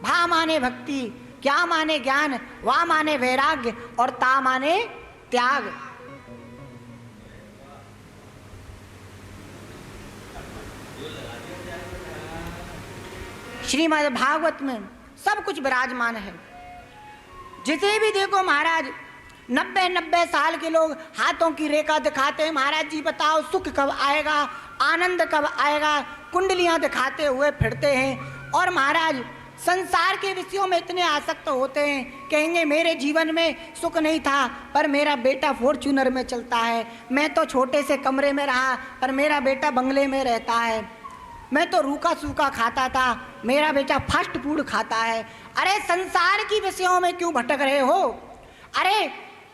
भा माने भक्ति, क्या माने ज्ञान, वा माने वैराग्य, और ता माने त्याग। श्रीमद् भागवत में सब कुछ विराजमान है। जिसे भी देखो महाराज 90 साल के लोग हाथों की रेखा दिखाते हैं, महाराज जी बताओ सुख कब आएगा, आनंद कब आएगा, कुंडलियां दिखाते हुए फिरते हैं। और महाराज संसार के विषयों में इतने आसक्त होते हैं, कहेंगे मेरे जीवन में सुख नहीं था पर मेरा बेटा फॉर्च्यूनर में चलता है, मैं तो छोटे से कमरे में रहा पर मेरा बेटा बंगले में रहता है, मैं तो रूखा सूखा खाता था मेरा बेटा फास्ट फूड खाता है। अरे संसार की विषयों में क्यों भटक रहे हो? अरे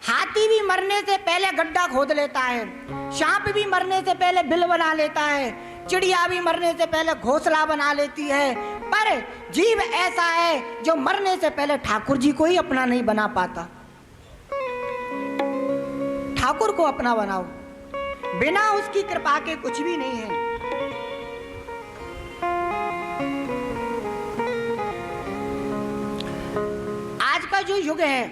हाथी भी मरने से पहले गड्ढा खोद लेता है, सांप भी मरने से पहले बिल बना लेता है, चिड़िया भी मरने से पहले घोंसला बना लेती है, पर जीव ऐसा है जो मरने से पहले ठाकुर जी को ही अपना नहीं बना पाता। ठाकुर को अपना बनाओ, बिना उसकी कृपा के कुछ भी नहीं है। आज का जो युग है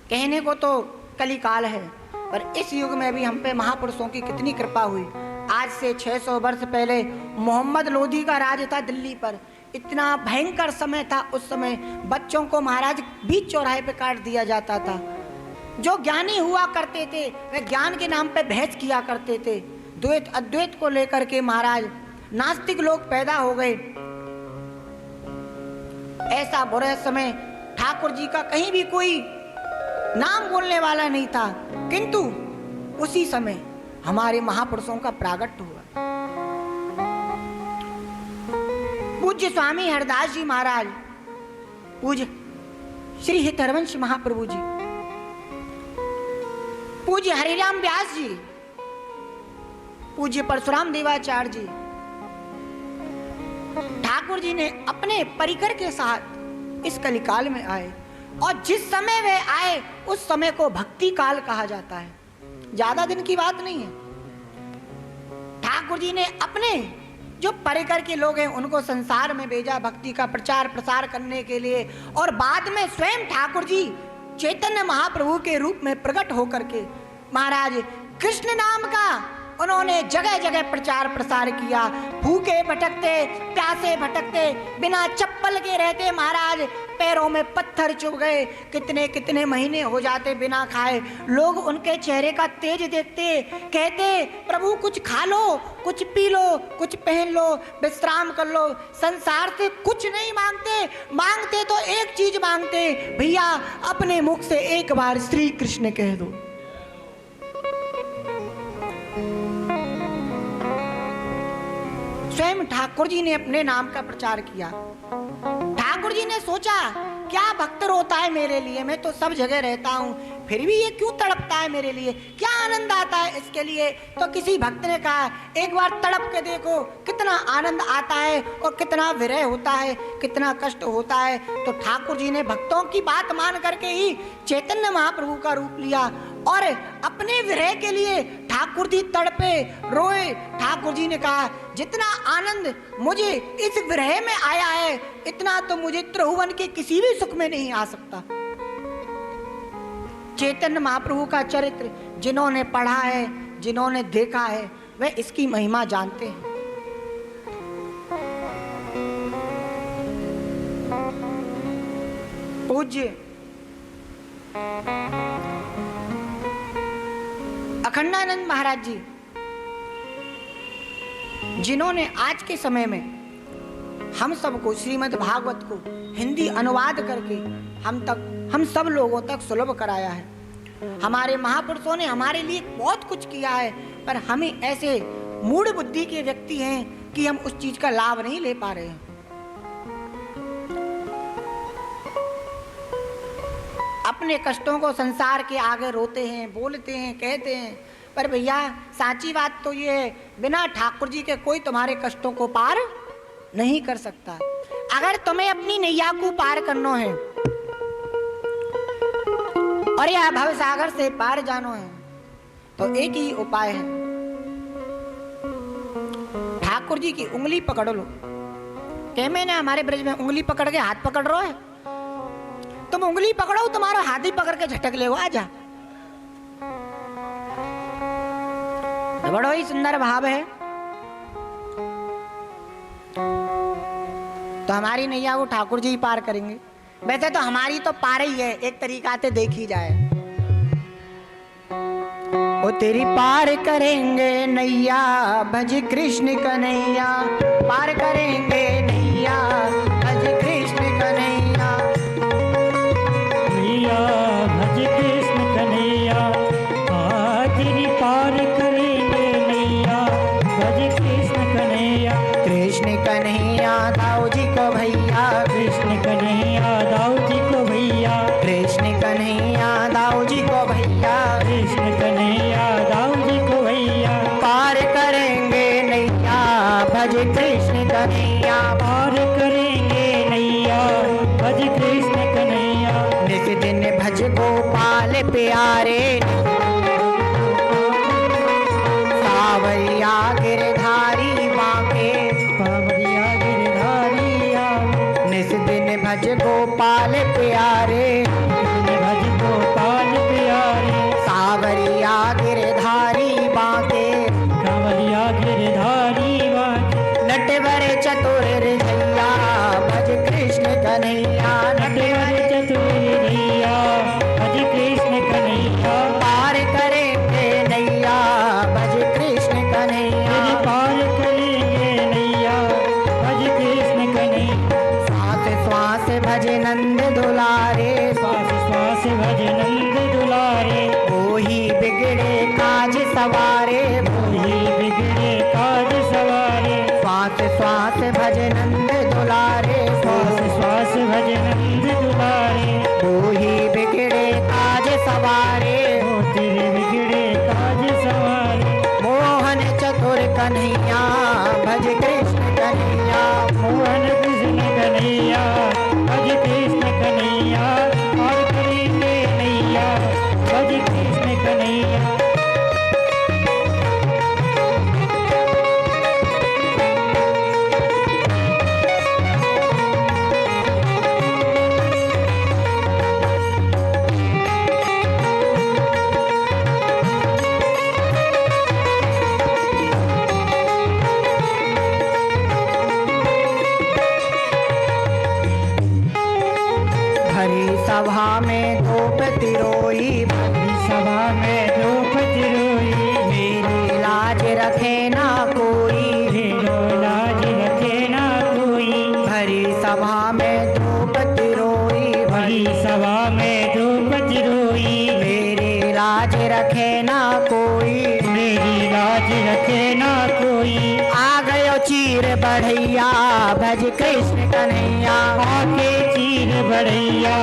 कहने को तो कलिकाल है, पर इस युग में भी हम पे महापुरुषों की कितनी कृपा हुई। आज से 600 वर्ष पहले मोहम्मद लोधी का राज था दिल्ली पर, इतना भयंकर समय था। उस समय बच्चों को महाराज बीच चौराहे पे काट दिया जाता था। जो ज्ञानी हुआ करते थे वे ज्ञान के नाम पे बहस किया करते थे, द्वैत अद्वैत को लेकर के महाराज नास्तिक लोग पैदा हो गए। ऐसा बुरे समय ठाकुर जी का कहीं भी कोई नाम बोलने वाला नहीं था, किंतु उसी समय हमारे महापुरुषों का प्रागट्य हुआ। पूज्य स्वामी हरदास जी महाराज, पूज्य श्री हितहरवंश महाप्रभु जी, पूज्य हरिराम व्यास जी, पूज्य परशुराम देवाचार्य जी, ठाकुर जी ने अपने परिकर के साथ इस कलिकाल में आए, और जिस समय वे आए उस समय को भक्ति काल कहा जाता है। ज्यादा दिन की बात नहीं है। ठाकुर जी ने अपने जो परिकर के लोग हैं उनको संसार में भेजा भक्ति का प्रचार प्रसार करने के लिए, और बाद में स्वयं ठाकुर जी चैतन्य महाप्रभु के रूप में प्रकट होकर के महाराज कृष्ण नाम का उन्होंने जगह जगह प्रचार प्रसार किया। भूखे भटकते प्यासे भटकते बिना चप्पल के रहते महाराज, पैरों में पत्थर चुभ गए, कितने कितने महीने हो जाते बिना खाए। लोग उनके चेहरे का तेज देखते, कहते प्रभु कुछ खा लो, कुछ पी लो, कुछ पहन लो, विश्राम कर लो। संसार से कुछ नहीं मांगते, मांगते तो एक चीज मांगते, भैया अपने मुख से एक बार श्री कृष्ण कह दो। स्वयं ठाकुर जी ने अपने नाम का प्रचार किया। ठाकुर जी ने सोचा क्या भक्त रोता है मेरे लिए, मैं तो सब जगह रहता हूँ, फिर भी ये क्यों तड़पता है मेरे लिए, क्या आनंद आता है इसके लिए। तो किसी भक्त ने कहा एक बार तड़प के देखो कितना आनंद आता है और कितना विरह होता है, कितना कष्ट होता है। तो ठाकुर जी ने भक्तों की बात मान करके ही चैतन्य महाप्रभु का रूप लिया, और अपने विरह के लिए ठाकुर जी तड़पे रोए। ठाकुर जी ने कहा जितना आनंद मुझे इस विरह में आया है इतना तो मुझे त्रिभुवन के किसी भी सुख में नहीं आ सकता। चैतन्य महाप्रभु का चरित्र जिन्होंने पढ़ा है, जिन्होंने देखा है, वे इसकी महिमा जानते हैं। पूज्य अखंडानंद महाराज जी, जिन्होंने आज के समय में हम सबको श्रीमद् भागवत को हिंदी अनुवाद करके हम सब लोगों तक सुलभ कराया है। हमारे महापुरुषों ने हमारे लिए बहुत कुछ किया है, पर हमें ऐसे मूढ़ बुद्धि के व्यक्ति हैं कि हम उस चीज का लाभ नहीं ले पा रहे हैं। अपने कष्टों को संसार के आगे रोते हैं, बोलते हैं, कहते हैं, पर भैया साची बात तो ये है बिना ठाकुर जी के कोई तुम्हारे कष्टों को पार नहीं कर सकता। अगर तुम्हें अपनी नैया को पार करना है और यह भव सागर से पार जानो है तो एक ही उपाय है, ठाकुर जी की उंगली पकड़ लो। क्या मैंने हमारे ब्रज में उंगली पकड़ के हाथ पकड़ रहा है, तुम उंगली पकड़ो तुम्हारा हाथ ही पकड़ के झटक ले, आजा। बड़ा ही सुंदर भाव है। तो हमारी नैया को ठाकुर जी ही पार करेंगे। वैसे तो हमारी तो पार ही है, एक तरीका से देखी जाए। ओ तेरी पार करेंगे नैया, भज कृष्ण कन्हैया, पार करेंगे नैया। कन्हैया दाऊ जी को भैया, कृष्ण कन्हैया दाऊ जी को भैया, पार करेंगे नैया भज कृष्ण कन्हैया, पार करेंगे नैया भज कृष्ण कन्हैया। नित दिन भज गोपाल प्यारे, सावरिया गिरधारी बांके, पावरिया गिरधारिया, नित दिन भज गोपाल प्यारे, भज गोपाल प्यारे, सावरिया गिरधारी बांके, कांवरिया गिरधारी बांके, नटवर चतुर रैया भज कृष्ण कन्हैया, नटवर चतुर रैया भज कृष्ण कन्हैया, पार करेंगे नैया भज कृष्ण कन्हैया, तेरे पार करेंगे नैया भज कृष्ण कन्हैया। श्वास श्वास भज नंद दुलारे, श्वास श्वास भज नंद दुलारे, वही बिगड़े काज सवारे, वही बिगड़े काज सवारे, श्वास श्वास भज नंद दुलारे, श्वास श्वास भज नंद दुलारे, वही बिगड़े काज सवारे, ओ तेरे बिगड़े काज सवारे, मोहन चतुर कन्हैया भज कृष्ण कन्हैया, मोहन कृष्ण कन्हैया भज कृष्ण कन्हैया, और करेंगे नैया भज कृष्ण कन्हैया। भरी सभा में द्रौपदी रोई, सभा में द्रौपदी रोई, मेरी लाज रखे ना कोई, ढेरों लाज रखे ना कोई, भरी सभा में द्रौपदी रोई, भरी सभा में द्रौपदी रोई, मेरी लाज रखे ना कोई, मेरी लाज रखे ना कोई, आ गयो चीर बढ़ैया भज कृष्ण कन्हैया, आके चीर बढ़ैया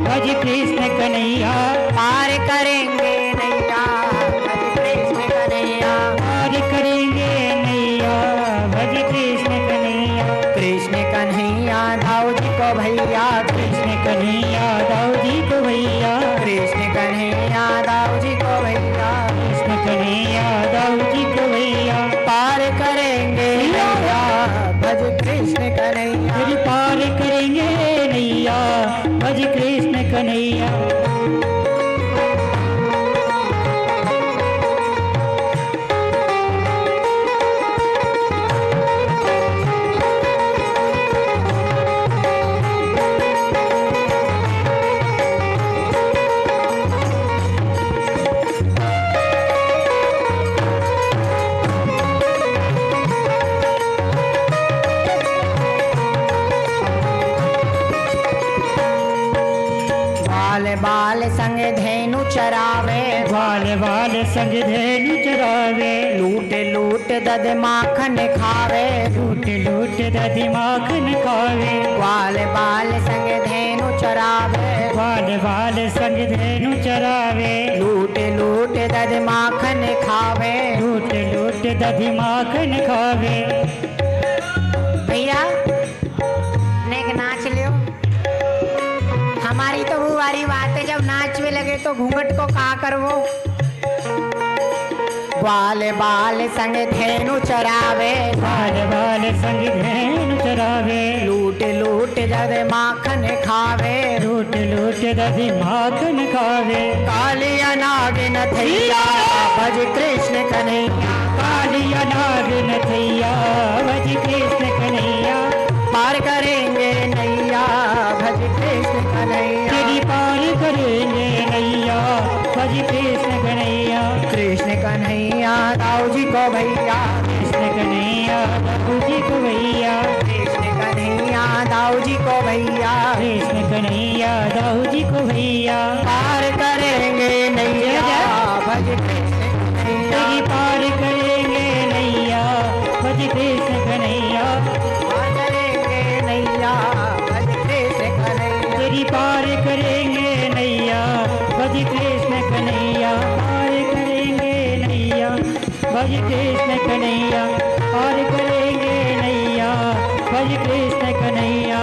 भज कृष्ण कन्हैया, पार करेंगे नैया भज कृष्ण कन्हैया, पार करेंगे नैया भज कृष्ण कन्हैया। कृष्ण कन्हैया दाऊ जी को भैया, कृष्ण कन्हैया दाऊ जी को भैया, कृष्ण कन्हैया दाऊ जी को भैया, कृष्ण कन्हैया दाऊ जी को भैया, पार करेंगे नैया भज कृष्ण कन्हैया, फिर पार करेंगे नैया भज कृष्ण कन्हैया। बाल बाल संग धेनु चरावे, बाल बाल संग धेनु चरावे, लूट लूट दद माखन खावे, लूट लूट दधि माखन खावे, बाल बाल संग धेनु चरावे, बाल बाल संग धेनु चरावे, लूट लूट दद माखन खावे, लूट लूट दधि माखन खावे। भैया नेक नाच लियो, हमारी तो वो वाली बात है, जब नाचने लगे तो घूंघट को कहा करवो, बाल बाल संग धेनु चरावे, बाल बाल संग धेनु चरावे, लूट लूट दद माखन खावे, लूट लूट दधि माखन खावे, कालिया नागिन थैया भज कृष्ण कन्हैया, कालिया नाग नथैया भज कृष्ण कन्हैया, पार करेंगे नैया भज कृष्ण कन्हैया, तेरी पार करेंगे नैया भज कृष्ण कन्हैया। कृष्ण कन्हैया दाऊ जी को भैया, कृष्ण कन्हैया दाऊ जी को भैया, कृष्ण कन्हैया दाऊ जी को भैया, कृष्ण कन्हैया दाऊ जी को भैया, पार करेंगे नैया भज कृष्ण कन्हैया, तेरी पार करेंगे नैया भज कृष्ण कन्हैया, पार करेंगे नैया भज कृष्ण कन्हैया, तेरी पार करेंगे नैया भज कृष्ण कन्हैया।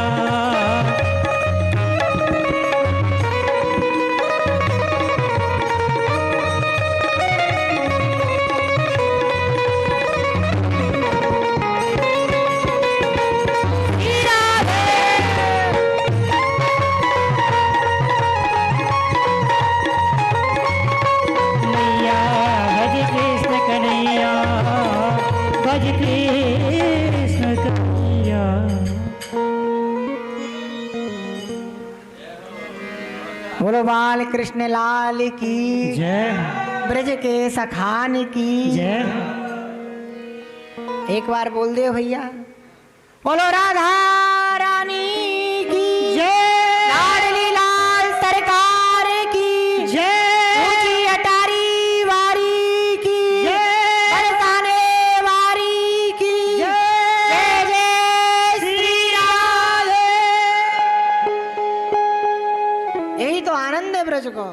बोलो बाल कृष्ण लाल की जय, ब्रज के सखान की जय। एक बार बोल दे भैया, बोलो राधा रानी की जय, लाडली लाल सरकार की जय, ऊंची अटारी वारी की जय, बरसाने वारी की जय जय श्री राधे। यही तो आनंद है ब्रज को।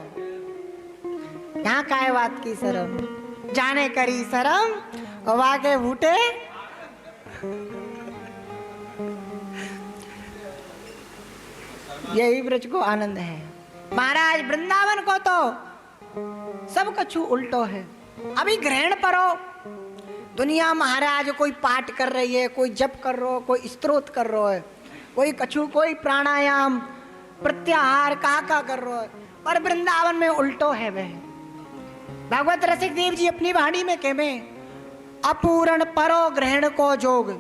यहाँ काय बात की शरम, जाने करी शरम और वाके बूटे। यही ब्रज को आनंद है। महाराज वृंदावन को तो सब कछु उल्टो है। अभी ग्रहण करो, दुनिया महाराज कोई पाठ कर रही है, कोई जप कर रो, कोई स्तोत्र कर रो है, कोई कछु कोई प्राणायाम प्रत्याहार का कर रो है, पर वृंदावन में उल्टो है। वह भगवत रसिक देव जी अपनी वाणी में कहमे, अपूर्ण परो ग्रहण को जोग,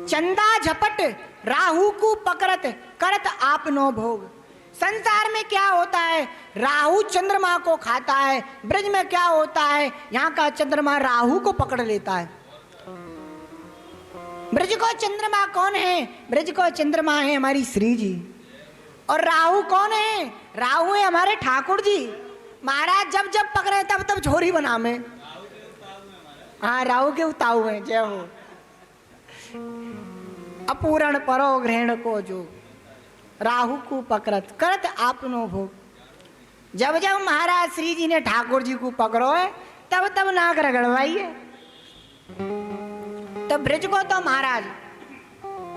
चंदा झपट राहु को पकड़त करत आपनो भोग। संसार में क्या होता है, राहु चंद्रमा को खाता है। ब्रज में क्या होता है, यहाँ का चंद्रमा राहु को पकड़ लेता है। ब्रज को चंद्रमा कौन है, ब्रज को चंद्रमा है हमारी श्री जी। और राहु कौन है, राहु है हमारे ठाकुर जी। महाराज जब जब पकड़े तब तब झोरी बना में। हाँ, राहु के उताऊ है। जय हो। अपूर्ण परो ग्रहण को जो, राहु को पकड़त करत आपनो भोग। जब जब महाराज श्री जी ने ठाकुर जी को पकड़ो है तब तब नाक रगड़वाई है। तो ब्रज को तो महाराज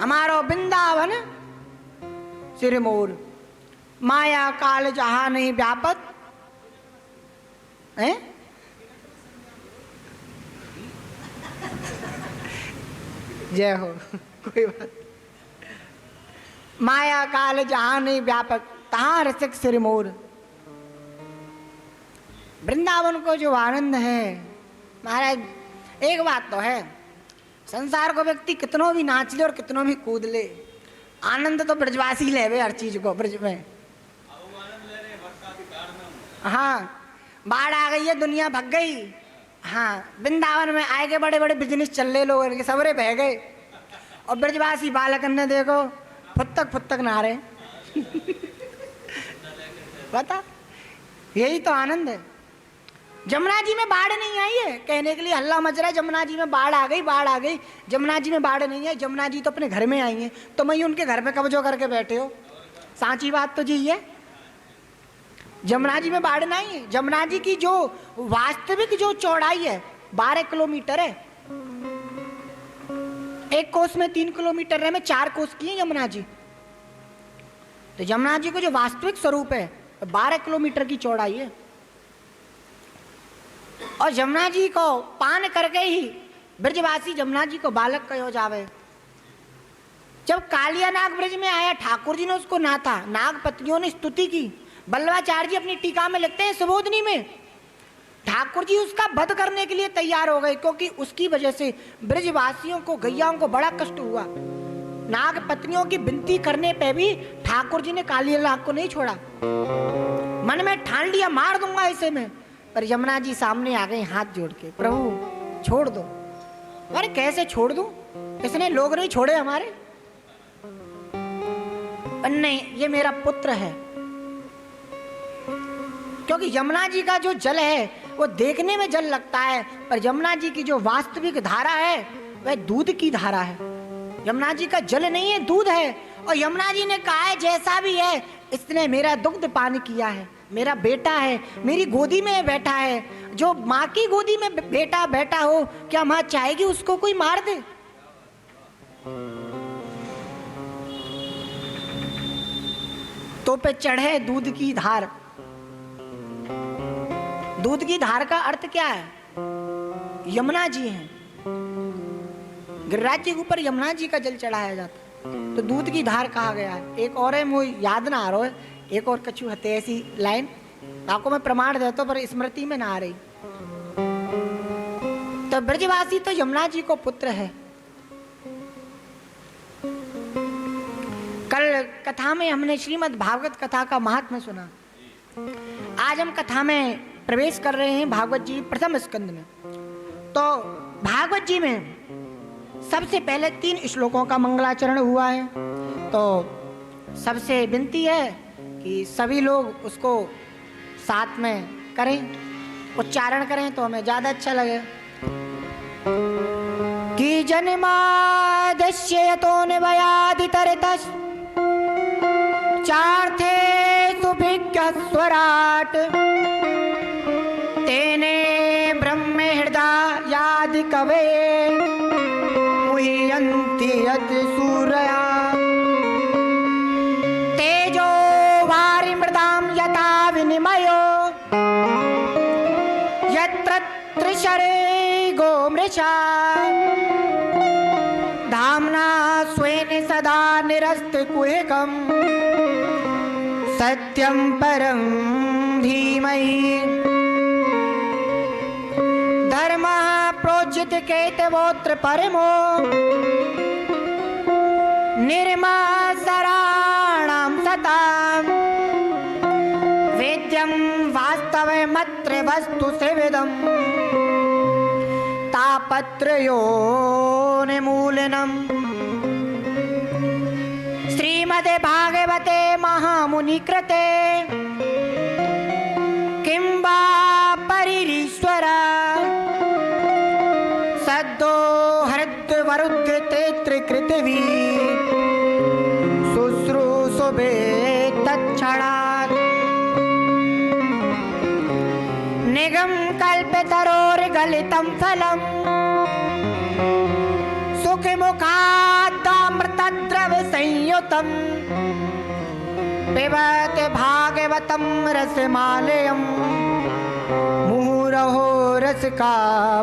हमारो वृंदावन सिरमौर, माया काल जहां नहीं व्यापत है। जय हो। कोई बात, माया काल जहां नहीं व्यापक तहां रसिक सिरमौर। वृंदावन को जो आनंद है महाराज, एक बात तो है, संसार को व्यक्ति कितनों भी नाच ले और कितनों भी कूद ले, आनंद तो ब्रजवासी ले हर चीज को ब्रज में। हाँ, बाढ़ आ गई है, दुनिया भग गई। हाँ, वृंदावन में आए के बड़े बड़े बिजनेस चल रहे, लोग इनके सबरे बह गए और ब्रजवासी बालक ने देखो फुत्तक नारे। पता, यही तो आनंद है। जमुना जी में बाढ़ नहीं आई है, कहने के लिए हल्ला मच रहा है जमुना जी में बाढ़ आ गई, बाढ़ आ गई। जमुना जी में बाढ़ नहीं है, जमुना जी तो अपने घर में आई है। तो मैं उनके घर पे कब्जो करके बैठे हो, सांची बात तो जी है। जमुना जी में बाढ़ नहीं है। जमुना जी की जो वास्तविक जो चौड़ाई है 12 किलोमीटर है। एक कोस में 3 किलोमीटर है, में 4 कोस की है यमुना जी। तो यमुना जी को जो वास्तविक स्वरूप है 12 किलोमीटर की चौड़ाई है। और यमुना जी को पान करके ही ब्रजवासी यमुना जी को बालक कहो जावे। जब कालिया नाग ब्रज में आया, ठाकुर जी ने उसको नाथा, नाग पत्नियों ने स्तुति की। बल्लवाचार्य जी अपनी टीका में लिखते हैं सुबोधनी में, ठाकुर जी उसका वध करने के लिए तैयार हो गए, क्योंकि उसकी वजह से ब्रजवासियों को, गैयाओं को बड़ा कष्ट हुआ। नाग पत्नियों की विनती करने पे भी ठाकुर जी ने कालिया नाग को नहीं छोड़ा। मन में ठान लिया मार दूंगा इसे मैं, पर यमुना जी सामने आ गए हाथ जोड़ के, प्रभु छोड़ दो। अरे कैसे छोड़ दूं, इसने लोग नहीं छोड़े हमारे। नहीं, ये मेरा पुत्र है। क्योंकि यमुना जी का जो जल है वो देखने में जल लगता है, पर यमुना जी की जो वास्तविक धारा है वह दूध की धारा है। यमुना जी का जल नहीं है, दूध है। और यमुना जी ने कहा है जैसा भी है इसने मेरा दुग्ध पान किया है, मेरा बेटा है, मेरी गोदी में बैठा है। जो माँ की गोदी में बेटा बैठा हो, क्या माँ चाहेगी उसको कोई मार दे? तो पे चढ़े दूध की धार। दूध की धार का अर्थ क्या है? यमुना जी हैं। गिरिराज जी के ऊपर यमुना जी का जल चढ़ाया जाता है, तो दूध की धार कहा गया है। एक और है, मुझे याद ना आ रहा है, एक और कछु हते ऐसी लाइन, आपको मैं प्रमाण देता हूं पर स्मृति में ना आ रही। तो ब्रजवासी तो यमुना जी को पुत्र है। कल कथा में हमने श्रीमद् भागवत कथा का महात्म्य सुना। आज हम कथा में प्रवेश कर रहे हैं भागवत जी प्रथम स्कंद में। तो भागवत जी में सबसे पहले 3 श्लोकों का मंगलाचरण हुआ है। तो सबसे विनती है कि सभी लोग उसको साथ में करें, उच्चारण करें तो हमें ज्यादा अच्छा लगे। कि जन्मादस्य यतो निवयादितरतस् चार्थे सुभिज्ञस्वराट् तेने ब्रह्म हृदयादि कवये मुह्यन्ति यत् सूरया तेजो वारिमृदां यथा विनिमयो यत्र त्रिशरे गोमृषा धाम्ना स्वेन सदा निरस्तकुहकं सत्यं परं धीमहि धर्मः प्रोचित केतवोत्र परमो निर्मसराणां सतां वेद्यं वास्तवमत्र वस्तु सेविदं तापत्रयो निमूलनम्। श्रीमद् भागवते महामुनि कृते किं वा परिरीश्वरा सद्दो हृद्वरुद्धतेऽत्र कृतवी शुश्रूषुभे तत्क्षणात् निगम कल्पतरोर्गलितं फलम् सुखमुखादमृतद्रव संयुतं पिबत भागवतं रसमालयं मुहुरहो रसिका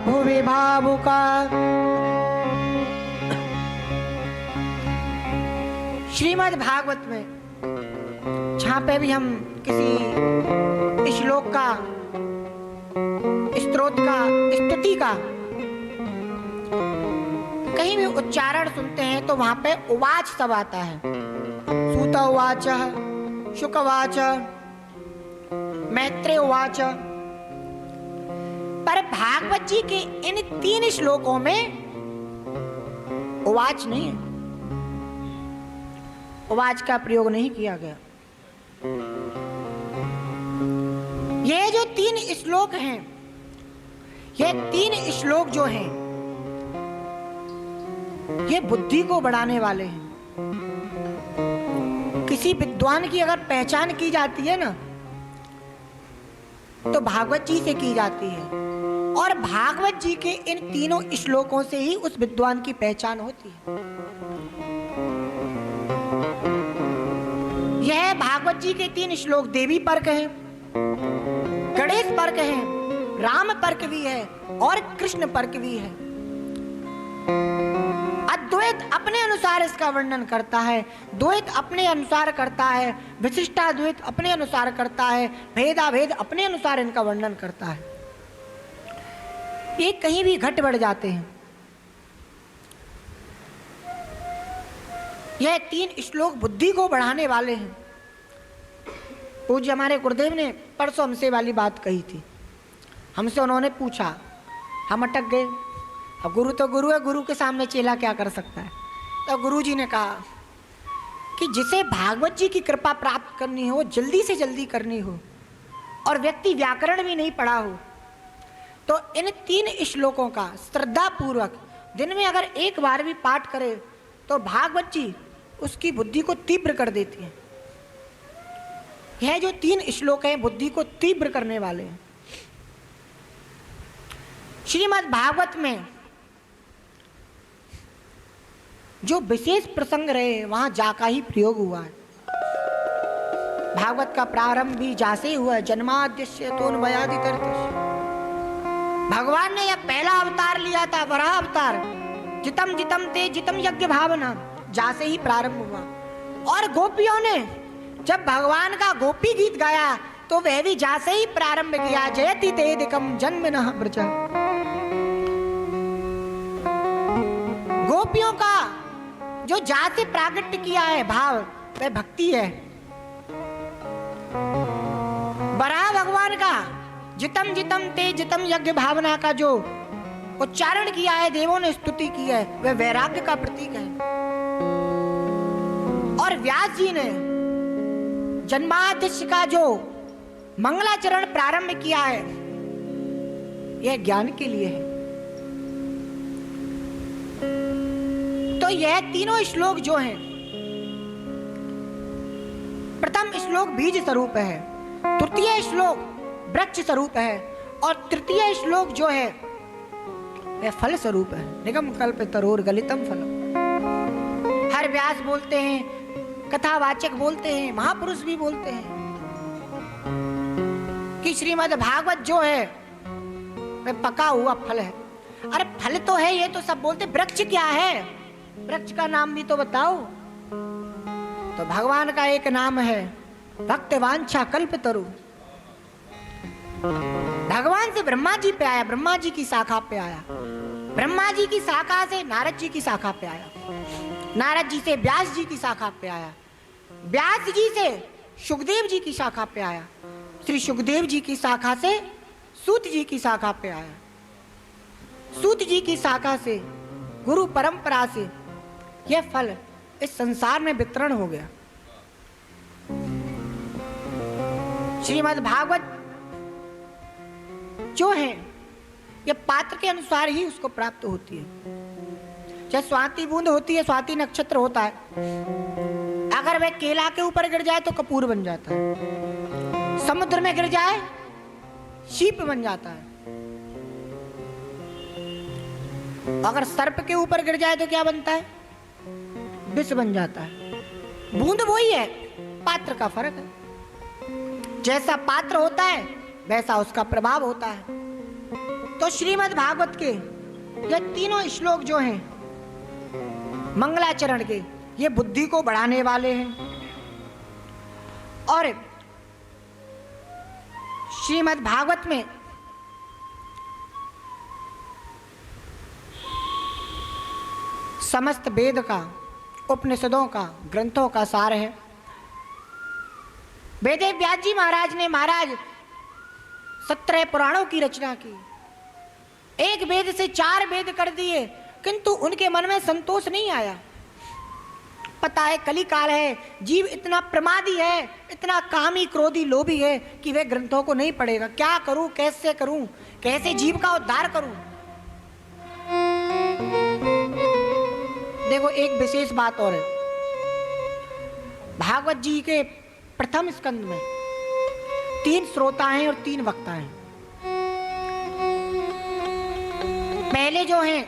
भुवि भावुका। श्रीमद् भागवत में जहाँ पे भी हम किसी श्लोक का, स्तोत्र का, स्तुति का कहीं भी उच्चारण सुनते हैं तो वहां पे उवाच सब आता है। सूत उवाच, शुक उवाच, मैत्रेय उवाच। पर भागवत जी के इन 3 श्लोकों में उवाच नहीं है, उवाच का प्रयोग नहीं किया गया। ये जो 3 श्लोक हैं, ये 3 श्लोक जो हैं, ये बुद्धि को बढ़ाने वाले हैं। किसी विद्वान की अगर पहचान की जाती है ना, तो भागवत जी से की जाती है, और भागवत जी के इन 3 श्लोकों से ही उस विद्वान की पहचान होती है। यह भागवत जी के 3 श्लोक देवी पर्क हैं, गणेश पर्क हैं, राम पर्क भी है और कृष्ण पर्क भी है। अद्वैत अपने अनुसार इसका वर्णन करता है, द्वैत अपने अनुसार करता है, विशिष्टाद्वैत अपने अनुसार करता है, भेदाभेद अपने अनुसार इनका वर्णन करता है। ये कहीं भी घट बढ़ जाते हैं। यह 3 श्लोक बुद्धि को बढ़ाने वाले हैं। पूज्य हमारे गुरुदेव ने परसों हमसे वाली बात कही थी। हमसे उन्होंने पूछा, हम अटक गए। अब गुरु तो गुरु है, गुरु के सामने चेला क्या कर सकता है। तो गुरु जी ने कहा कि जिसे भागवत जी की कृपा प्राप्त करनी हो, जल्दी से जल्दी करनी हो, और व्यक्ति व्याकरण भी नहीं पढ़ा हो, तो इन 3 श्लोकों का श्रद्धा पूर्वक दिन में अगर एक बार भी पाठ करे तो भागवत जी उसकी बुद्धि को तीव्र कर देती है। यह जो 3 श्लोक हैं बुद्धि को तीव्र करने वाले हैं। श्रीमद् भागवत में जो विशेष प्रसंग रहे वहां जा का ही प्रयोग हुआ है। भागवत का प्रारंभ भी जासे ही हुआ है, जन्माद्यस्य तोन्मयादितरतस्य। भगवान ने यह पहला अवतार लिया था, वराह अवतार। जितम जितम ते जितम यज्ञ भावना, जासे ही प्रारंभ हुआ। और गोपियों ने जब भगवान का गोपी गीत गाया तो वह भी जासे ही प्रारंभ किया, जयति तेदिकम जन्मनः ब्रज। गोपियों का जो जासे प्राकट्य किया है भाव, वह भक्ति है। वराह भगवान का जितम जितम ते जितम यज्ञ भावना का जो उच्चारण किया है, देवों ने स्तुति की है, वह वैराग्य का प्रतीक है। और व्यास जी ने जन्माद्यस्य का जो मंगलाचरण प्रारंभ किया है, यह ज्ञान के लिए है। तो यह तीनों श्लोक जो हैं, प्रथम श्लोक बीज स्वरूप है, तृतीय श्लोक वृक्ष स्वरूप है, और तृतीय श्लोक जो है वह फल स्वरूप है। निगम कल्प तरोर गलितम फलम। हर व्यास बोलते हैं, कथावाचक बोलते हैं, महापुरुष भी बोलते हैं कि श्रीमद् भागवत जो है वह पका हुआ फल है। अरे फल तो है, ये तो सब बोलते, वृक्ष क्या है? वृक्ष का नाम भी तो बताओ। तो भगवान का एक नाम है भक्त वांछा कल्प तरु। भगवान से ब्रह्मा जी पे आया, ब्रह्मा जी की शाखा पे आया, ब्रह्मा जी की शाखा से नारद जी की शाखा पे आया, नारद जी से व्यास जी की शाखा पे आया, व्यास जी से सुखदेव जी की शाखा पे आया, श्री सुखदेव जी की शाखा से सूत जी की शाखा पे आया, सूत जी की शाखा से गुरु परंपरा से यह फल इस संसार में वितरण हो गया। श्रीमद् भागवत जो है ये पात्र के अनुसार ही उसको प्राप्त होती है। जैसे स्वाति बूंद होती है, स्वाति नक्षत्र होता है, अगर वह केला के ऊपर गिर जाए तो कपूर बन जाता है, समुद्र में गिर जाए शीप बन जाता है, अगर सर्प के ऊपर गिर जाए तो क्या बनता है? विष बन जाता है। बूंद वही है, पात्र का फर्क है। जैसा पात्र होता है वैसा उसका प्रभाव होता है। तो श्रीमद् भागवत के ये तीनों श्लोक जो हैं मंगलाचरण के, ये बुद्धि को बढ़ाने वाले हैं। और श्रीमद् भागवत में समस्त वेद का, उपनिषदों का, ग्रंथों का सार है। वेद व्यास जी महाराज ने 17 पुराणों की रचना की, एक वेद से 4 वेद कर दिए, किंतु उनके मन में संतोष नहीं आया। पता है कली काल है, जीव इतना प्रमादी है, इतना कामी क्रोधी लोभी है कि वे ग्रंथों को नहीं पढ़ेगा। क्या करूं, कैसे करूं, कैसे जीव का उद्धार करूं? देखो एक विशेष बात और है, भागवत जी के प्रथम स्कंद में 3 श्रोता हैं और 3 वक्ता हैं। पहले जो हैं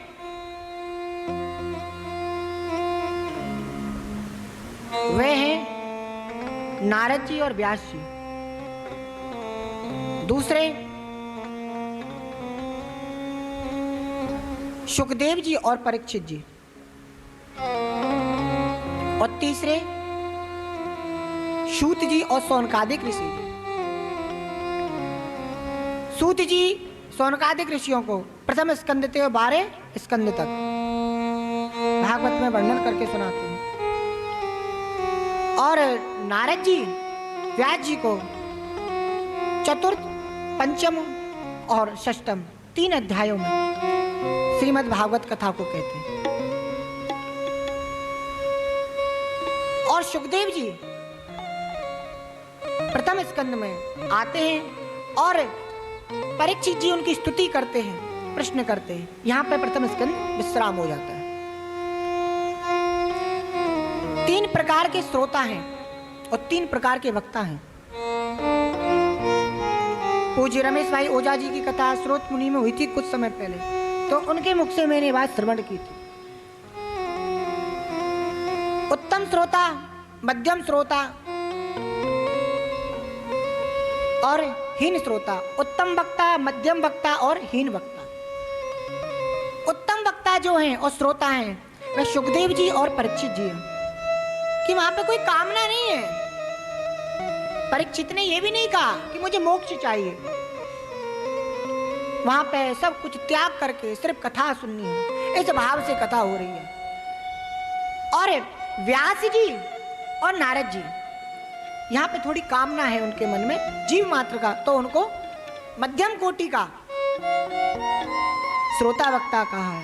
वे हैं नारद जी और व्यास जी, दूसरे सुखदेव जी और परीक्षित जी, और तीसरे सूत जी और सौनकादिक ऋषि जी। सूत जी सौनकादिक ऋषियों को प्रथम स्कंद से 12 स्कंद तक भागवत में वर्णन करके सुनाते हैं, और नारद जी व्यास जी को चतुर्थ, पंचम और षष्ठम 3 अध्यायों में श्रीमद् भागवत कथा को कहते हैं। और सुखदेव जी प्रथम स्कंद में आते हैं और परीक्षित जी उनकी स्तुति करते हैं, प्रश्न करते हैं। यहां पर प्रथम स्कंद विश्राम हो जाता है। 3 प्रकार के श्रोता हैं और 3 प्रकार के वक्ता हैं। पूज्य रमेश भाई ओझा जी की कथा स्रोत मुनि में हुई थी कुछ समय पहले, तो उनके मुख से मैंने बात श्रवण की थी। उत्तम श्रोता, मध्यम श्रोता और हीन श्रोता, उत्तम वक्ता, मध्यम वक्ता और हीन वक्ता। उत्तम वक्ता जो हैं और श्रोता हैं वह सुखदेव जी और परीक्षित जी हैं कि वहां पे कोई कामना नहीं है। परीक्षित ने यह भी नहीं कहा कि मुझे मोक्ष चाहिए, वहां पे सब कुछ त्याग करके सिर्फ कथा सुननी है, इस भाव से कथा हो रही है। और व्यास जी और नारद जी, यहाँ पे थोड़ी कामना है उनके मन में जीव मात्र का, तो उनको मध्यम कोटि का श्रोता वक्ता कहा है।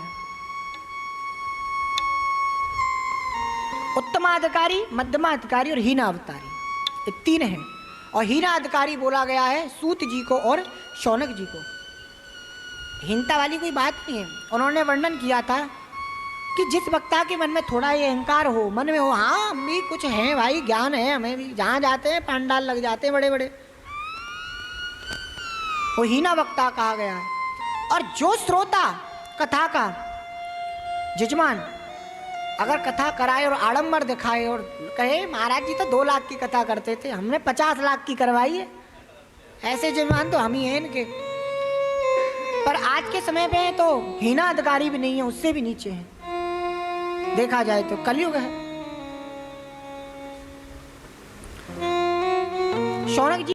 उत्तमाधिकारी, मध्यमाधिकारी और हीनाधिकारी, ये तीन हैं। और हीनाधिकारी बोला गया है सूत जी को और शौनक जी को। हीनता वाली कोई बात नहीं है। उन्होंने वर्णन किया था कि जिस वक्ता के मन में थोड़ा ये अहंकार हो, मन में हो हाँ हम भी कुछ हैं भाई, ज्ञान है हमें भी, जहाँ जाते हैं पंडाल लग जाते हैं बड़े बड़े, वो हीना वक्ता कहा गया है। और जो श्रोता कथा का जजमान अगर कथा कराए और आडंबर दिखाए और कहे महाराज जी तो 2 लाख की कथा करते थे, हमने 50 लाख की करवाई है, ऐसे जजमान तो हम ही हैं इनके। पर आज के समय पे तो हीना अधिकारी भी नहीं है, उससे भी नीचे हैं। देखा जाए तो कलयुग है। शौनक जी